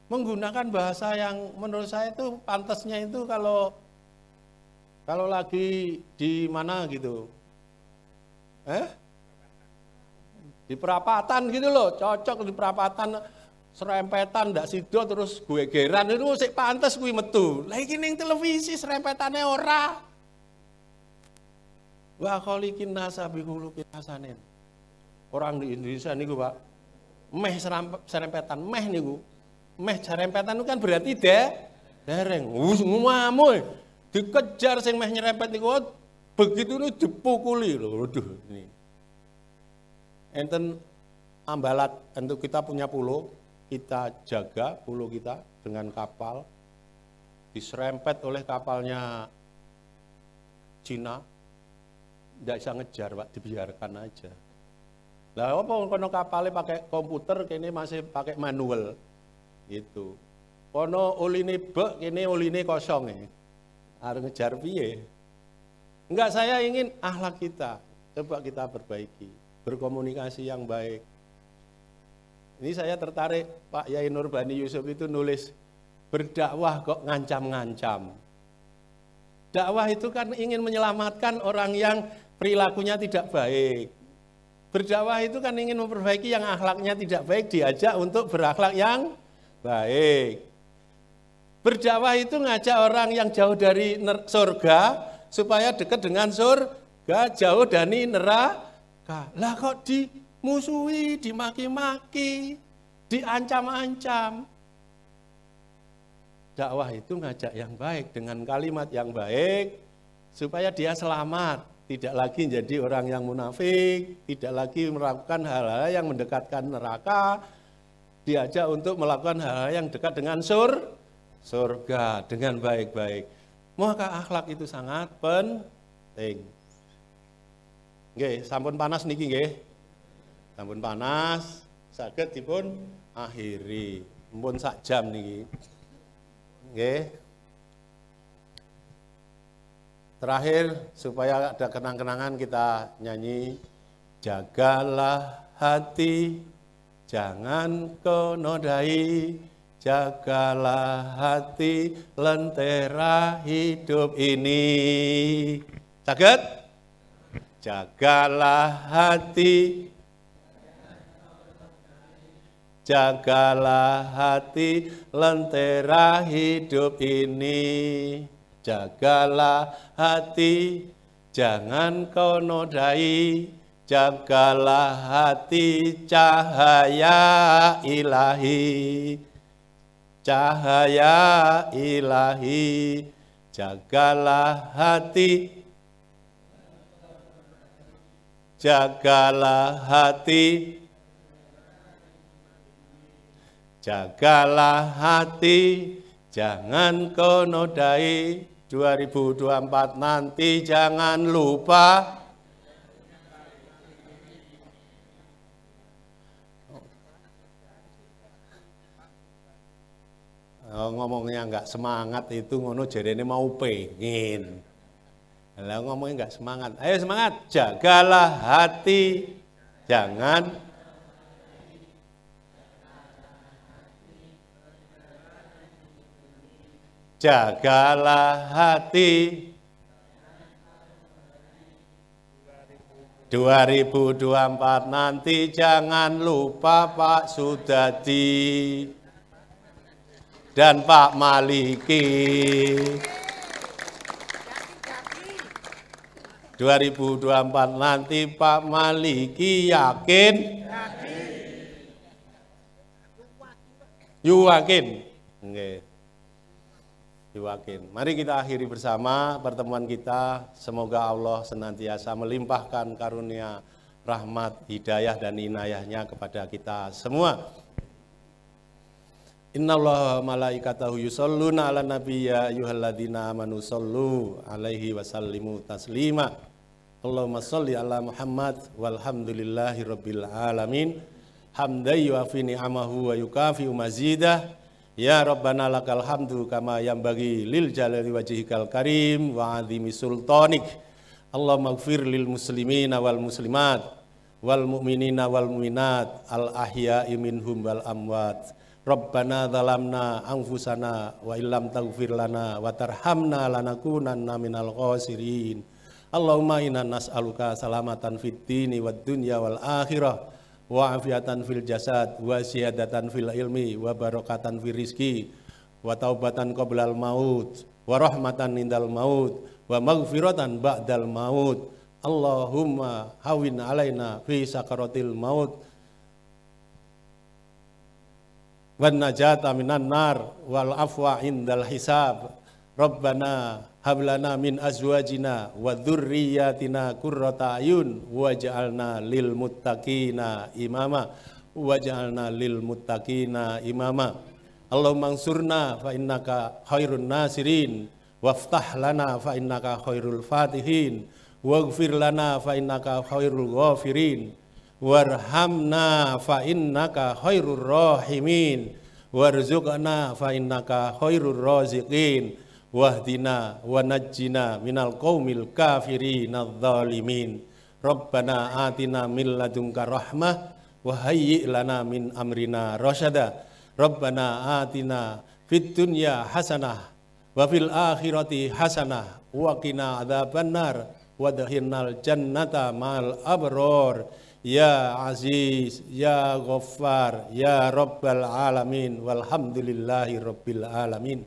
Menggunakan bahasa yang menurut saya itu pantasnya itu kalau lagi di mana gitu. Di perapatan gitu loh, cocok di perapatan serempetan ndak sido terus gue geran itu sik pantes kuwi metu. Lah iki ning televisi serempetane ora. Wa khaliqin nasa bi khuluqin hasanin. Orang di Indonesia niku, Pak, meh serempetan, meh niku. Meh serempetan itu kan berarti dereng. Ngamuk. Dikejar sing meh nyerempet niku, begitu niku dipukuli lho. Aduh ini. Enten ambalat untuk kita punya pulau, kita jaga pulau kita dengan kapal diserempet oleh kapalnya Cina. Tidak bisa ngejar, Pak, dibiarkan aja. Lah apa kono kapalnya pakai komputer, kini masih pakai manual. Gitu. Kono uline bek, kini uline kosong ya. Harus ngejar piye. Enggak, saya ingin akhlak kita coba kita perbaiki, berkomunikasi yang baik. Ini saya tertarik Pak Yai Nurbani Yusuf itu nulis berdakwah kok ngancam-ngancam. Dakwah itu kan ingin menyelamatkan orang yang perilakunya tidak baik. Berdakwah itu kan ingin memperbaiki yang akhlaknya tidak baik, diajak untuk berakhlak yang baik. Berdakwah itu ngajak orang yang jauh dari surga supaya dekat dengan surga, jauh dari neraka. Lah kok dimusuhi, dimaki-maki, diancam-ancam. Dakwah itu ngajak yang baik dengan kalimat yang baik supaya dia selamat. Tidak lagi jadi orang yang munafik, tidak lagi melakukan hal-hal yang mendekatkan neraka, diajak untuk melakukan hal-hal yang dekat dengan surga dengan baik-baik. Maka akhlak itu sangat penting. Nggih, sampun panas niki nggih. Sampun panas, saged dipun akhiri. Mumpun sak jam niki. Nggih. Terakhir, supaya ada kenang-kenangan kita nyanyi, jagalah hati, jangan kau nodai, jagalah hati, lentera hidup ini. Saged? Jagalah hati, jagalah hati, lentera hidup ini. Jagalah hati, jangan kau nodai, jagalah hati, cahaya ilahi, cahaya ilahi, jagalah hati, jagalah hati, jagalah hati, jangan kau nodai. 2024 nanti jangan lupa ngomongnya enggak semangat itu ngono jarene mau pengen. Lah ngomongnya enggak semangat. Ayo semangat, jagalah hati, jangan jagalah hati, 2024 nanti jangan lupa Pak Sudadi dan Pak Maliki. 2024 nanti Pak Maliki yakin? Yakin? Nggih. Yakin. Mari kita akhiri bersama pertemuan kita. Semoga Allah senantiasa melimpahkan karunia, rahmat, hidayah dan inayahnya kepada kita semua. Innallaha malaikatahu yusholluna ala nabiyya ayyuhalladzina amanu shollu alaihi wasallimu taslima. Allahumma sholli ala Muhammad walhamdulillahi rabbil alamin. Hamdan yuafi ni'amahu wa yukafi mazidah. Ya Rabbana lakal hamdu kama yanbaghi lil jalali wajhikal karim wa azimi sultanik. Allahumma ighfir lil muslimina wal muslimat wal mu'minina wal mu'minat al ahya'i minhum wal amwat. Rabbana zalamna anfusana wa illam taghfir lana wa tarhamna lanakunanna minal khasirin. Allahumma inna nas'aluka salamatan fid dini wad dunya wal akhirah wa afiatan fil jasad wa ziyadatan fil ilmi wa barakatan fil rizki wa taubatan qoblal maut wa rahmatan indal maut wa maghfiratan ba'dal maut. Allahumma hawin alaina fi sakaratil maut wan najata minan nar wal afwa indal hisab. Rabbana hablana min azwajina wa dzurriyyatina qurrata ayun waj'alna lil muttaqina imama waj'alna lil muttaqina imama. Allahumma ansurna fa innaka khairun nasirin waftah lana fa innaka khairul fatihin waghfir lana fa innaka khairul ghafirin warhamna fa innaka khairur rahimin warzuqna fa innaka khairur raziqin wahdina wa najjina minal qaumil kafirin adh-dhalimin. Rabbana atina min ladunka rahmah wa hayyi' lana min amrina rasyada. Rabbana atina fid dunya hasanah wa fil akhirati hasanah wa qina adzabannar wa adkhilnal jannata ma'al abror. Ya Aziz, Ya Ghaffar, Ya Rabbal Alamin, walhamdulillahi Rabbil Alamin.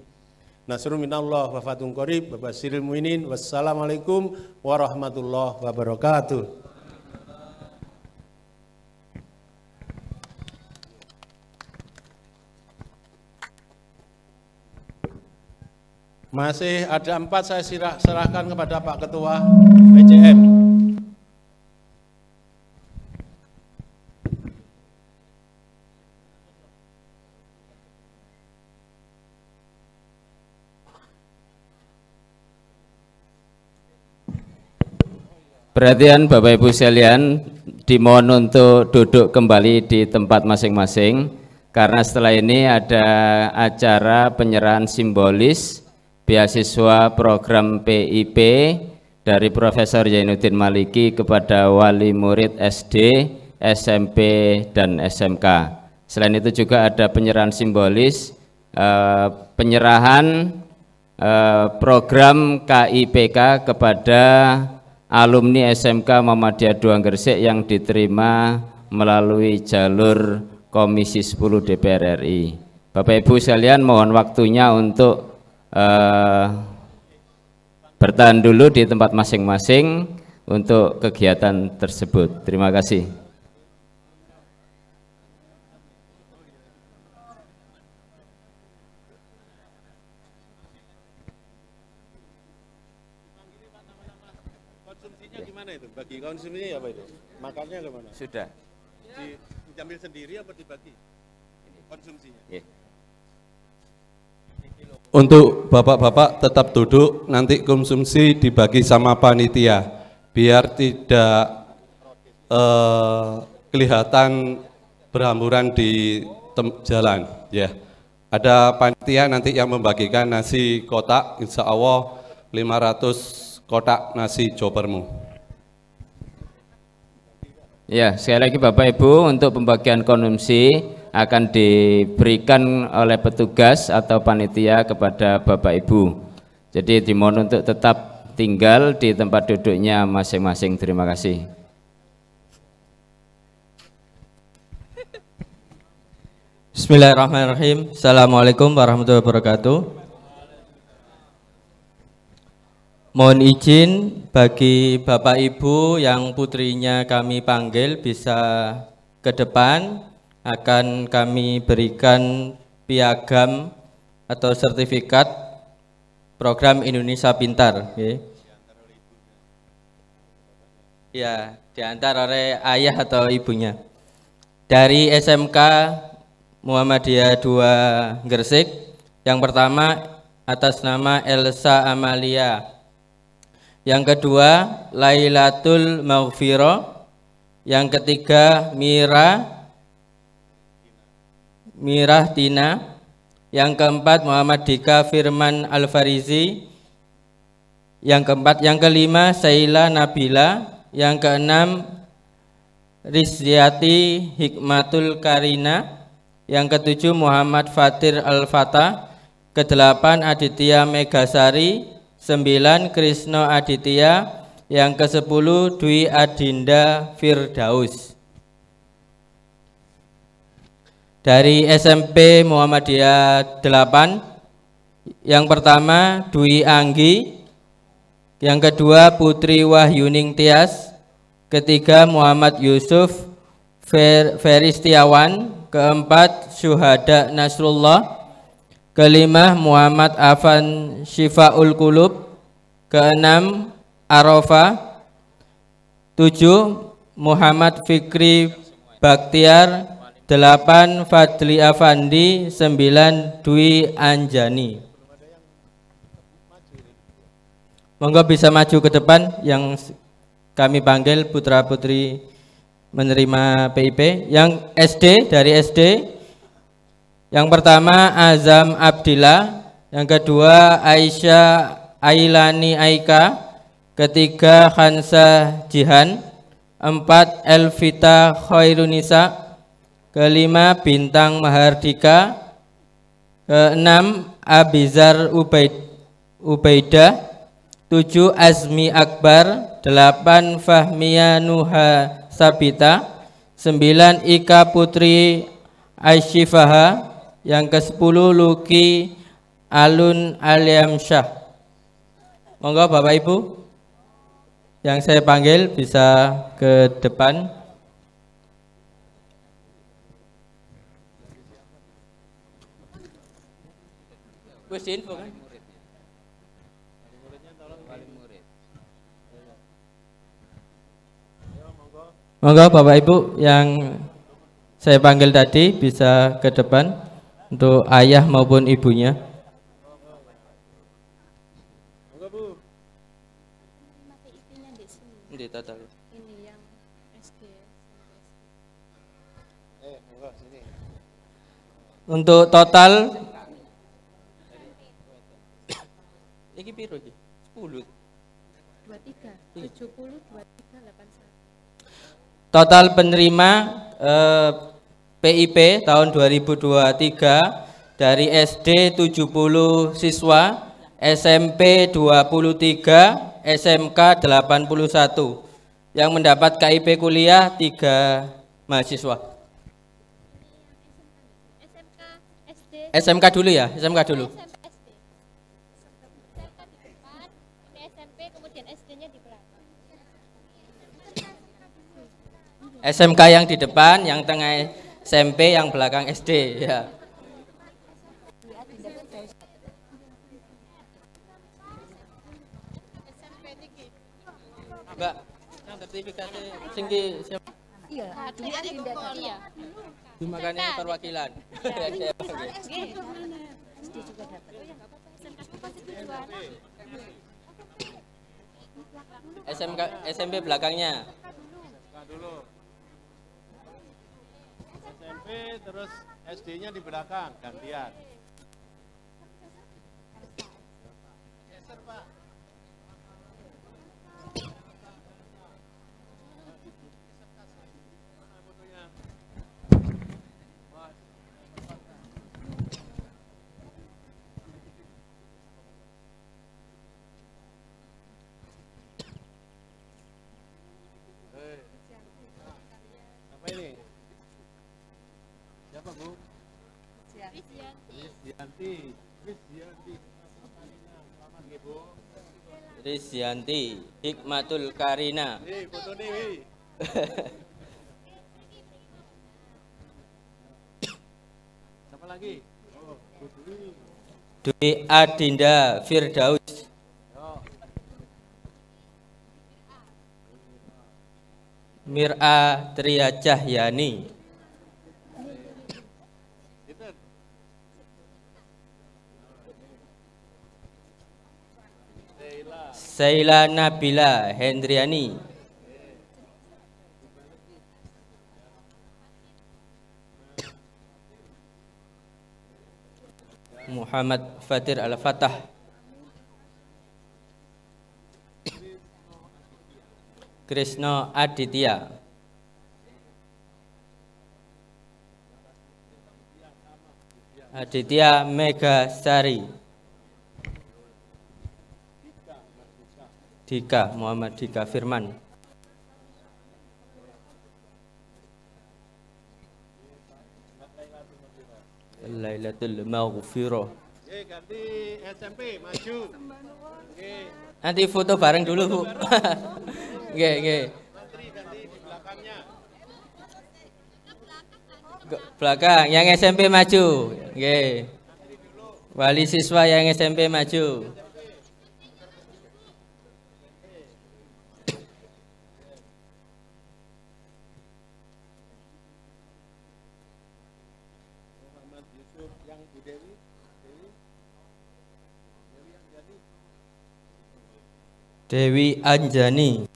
Nasrun minallah wa fatun qarib, babasiril mu'minin. Wassalamualaikum warahmatullahi wabarakatuh. Masih ada 4, saya serahkan kepada Pak Ketua PCM. Perhatian Bapak Ibu sekalian, dimohon untuk duduk kembali di tempat masing-masing karena setelah ini ada acara penyerahan simbolis beasiswa program PIP dari Profesor Zainuddin Maliki kepada wali murid SD, SMP, dan SMK. Selain itu juga ada penyerahan simbolis penyerahan program KIPK kepada alumni SMK Muhammadiyah Duang Gresik yang diterima melalui jalur Komisi 10 DPR RI. Bapak Ibu sekalian, mohon waktunya untuk bertahan dulu di tempat masing-masing untuk kegiatan tersebut. Terima kasih. Bagi konsumsinya apa itu? Makannya kemana? Sudah. Diambil sendiri apa dibagi? Konsumsinya. Yeah. Untuk bapak-bapak tetap duduk, nanti konsumsi dibagi sama panitia, biar tidak kelihatan berhamburan di jalan. Ya, ada panitia nanti yang membagikan nasi kotak, insya Allah 500 kotak nasi jopermu. Ya, sekali lagi Bapak Ibu, untuk pembagian konsumsi akan diberikan oleh petugas atau panitia kepada Bapak Ibu. Jadi dimohon untuk tetap tinggal di tempat duduknya masing-masing. Terima kasih. Bismillahirrahmanirrahim. Assalamualaikum warahmatullahi wabarakatuh. Mohon izin bagi Bapak Ibu yang putrinya kami panggil bisa ke depan, akan kami berikan piagam atau sertifikat program Indonesia Pintar. Ya, diantar oleh ayah atau ibunya. Dari SMK Muhammadiyah 2 Gresik, yang pertama atas nama Elsa Amalia, yang kedua Lailatul Maghfirah, yang ketiga Mirah Tina, yang keempat Muhammad Dika Firman Al-Farizi, yang kelima Saila Nabila, yang keenam Rizyati Hikmatul Karina, yang ketujuh Muhammad Fatir Al-Fatah, kedelapan Aditya Megasari, 9 Krisno Aditya, yang ke-10 Dwi Adinda Firdaus. Dari SMP Muhammadiyah 8, yang pertama Dwi Anggi, yang kedua Putri Wahyuning Tias, ketiga Muhammad Yusuf Feristiawan, keempat Syuhada Nasrullah, kelima Muhammad Afan Syifaul Qulub, keenam Arafah, 7 Muhammad Fikri Baktiar, 8 Fadli Afandi, 9 Dwi Anjani. Monggo bisa maju ke depan yang kami panggil putra putri menerima PIP. Yang SD, dari SD, yang pertama Azam Abdillah, yang kedua Aisyah Ailani Aika, ketiga Khansa Jihan, 4 Elvita Khairunisa, kelima Bintang Mahardika, keenam Abizar Ubaidah, 7 Azmi Akbar, 8 Fahmia Nuha Sabita, 9 Ika Putri Aisyifaha, yang ke-10 Luki Alun Aliamsyah. Monggo Bapak Ibu yang saya panggil bisa ke depan. Wis info kan? Monggo Bapak Ibu yang saya panggil tadi bisa ke depan untuk ayah maupun ibunya. Untuk total iki piro iki? 10. 23, 70, 23, 81. Total penerima PIP tahun 2023 dari SD 70 siswa, SMP 23, SMK 81. Yang mendapat KIP kuliah 3 mahasiswa. SMK dulu ya, SMK dulu. SMK yang di depan, yang tengah SMP, yang belakang SD ya. Mbak, sertifikatnya singgi siapa? Iya, iya. Makanya perwakilan. SMK SMP belakangnya. SMP terus SD-nya di belakang gantian. Geser, Pak. Apa ini? Siapa, Bu? Rizyanti Hikmatul Karina. Siapa lagi? Dwi Adinda Firdaus. Mir'a Tria Cahyani. Saila Nabila Hendriani. Muhammad Fatir Al-Fatah. Krishna Aditya. Aditya Mega Sari. Dika Muhammad Dika Firman. Lailatul Maghfirah. Ganti SMP maju. Nanti foto bareng dulu, Bu. Nggih, nggih. Menteri ganti di belakangnya. Belakang yang SMP maju. Nggih. Wali siswa yang SMP maju. Dewi Anjani.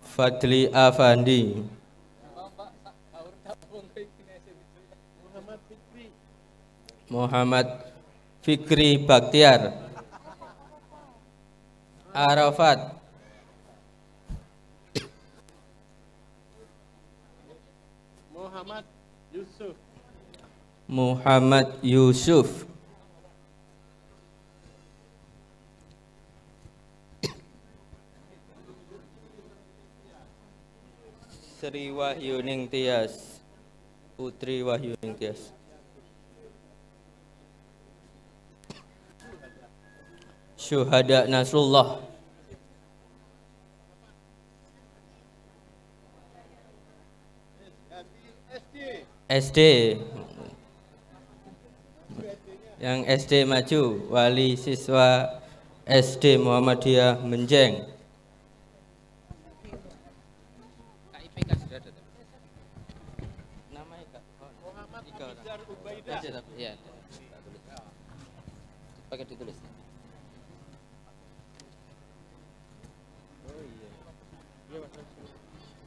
Fadli Afandi. Muhammad Fikri Baktiar. Arafat. Muhammad Yusuf. Muhammad Yusuf. Sri Wahyuning Tias. Putri Wahyuning Tias. Syuhada Nasrullah. SD. Yang SD maju, wali siswa SD Muhammadiyah Menjeng. KIPK sudah ada. Namanya Kak Muhammad Izar Ubaidah. Iya, pakai ditulis. Oh iya.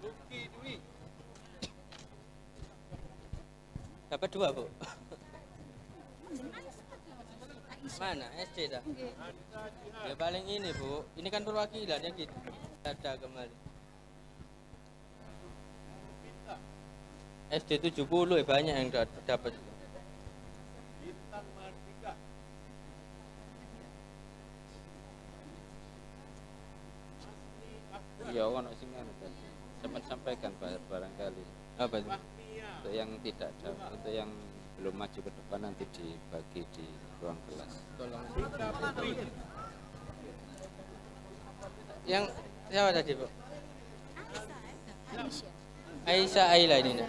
Luki Dwi. Dapat 2, Bu. Mana SD dah? Ya paling ini, Bu. Ini kan perwakilan yang kita ada kembali. SD 70 ya banyak yang dapat. Ya, ono sing sempat sampaikan barangkali. Apa itu? Untuk yang tidak ada, untuk yang belum maju ke depan nanti dibagi di ruang kelas. Tolong. Yang siapa tadi, Bu? Aisyah Aila ini.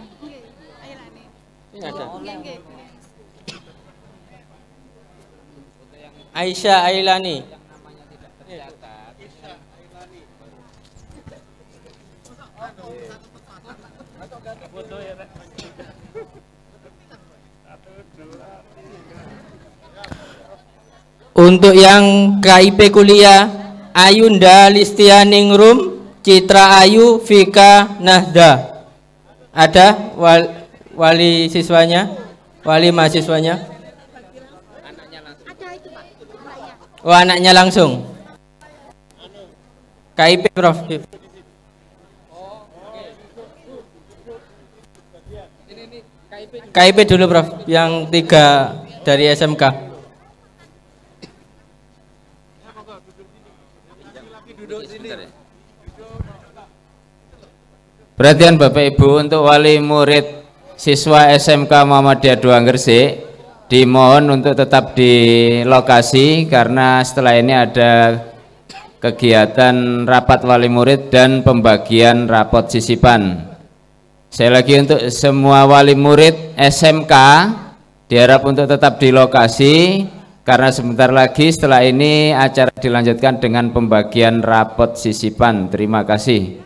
Ini ada. Aisyah Ailani. Untuk yang KIP kuliah, Ayunda Listianingrum, Citra Ayu, Vika Nahda. Ada wali siswanya, wali mahasiswanya? Oh, anaknya langsung. KIP, Prof. KIP dulu, Prof. Yang 3 dari SMK. Perhatian Bapak Ibu, untuk wali murid siswa SMK Muhammadiyah 2 Gresik dimohon untuk tetap di lokasi karena setelah ini ada kegiatan rapat wali murid dan pembagian rapot sisipan. Saya lagi untuk semua wali murid SMK diharap untuk tetap di lokasi karena sebentar lagi setelah ini acara dilanjutkan dengan pembagian rapot sisipan. Terima kasih.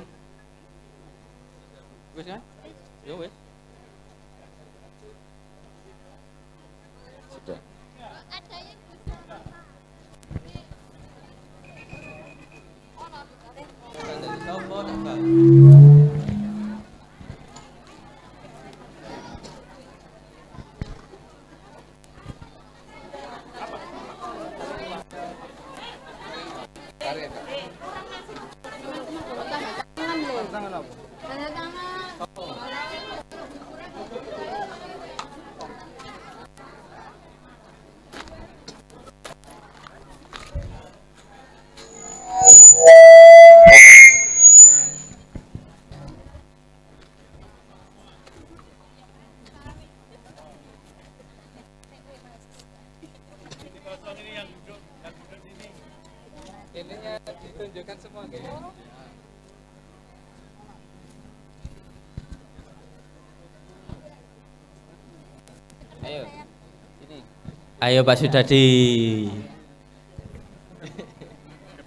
Ayo Pak Sudadi.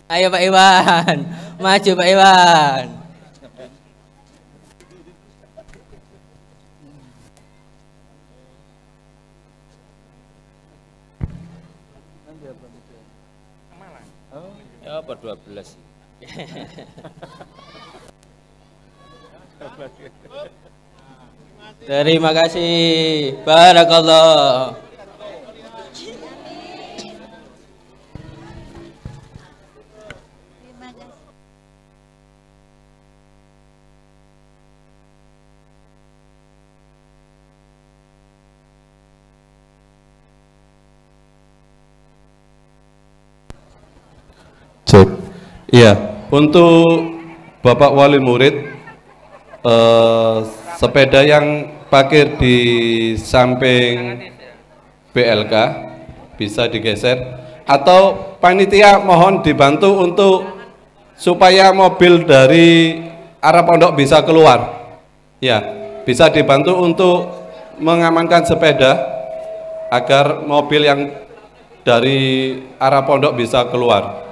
Ayo Pak Iwan. Maju Pak Iwan. Ya apa 12. Terima kasih. Barakallah. Cek. Iya, untuk Bapak Wali Murid, sepeda yang parkir di samping BLK bisa digeser, atau panitia mohon dibantu untuk supaya mobil dari arah pondok bisa keluar. Ya, bisa dibantu untuk mengamankan sepeda agar mobil yang dari arah pondok bisa keluar.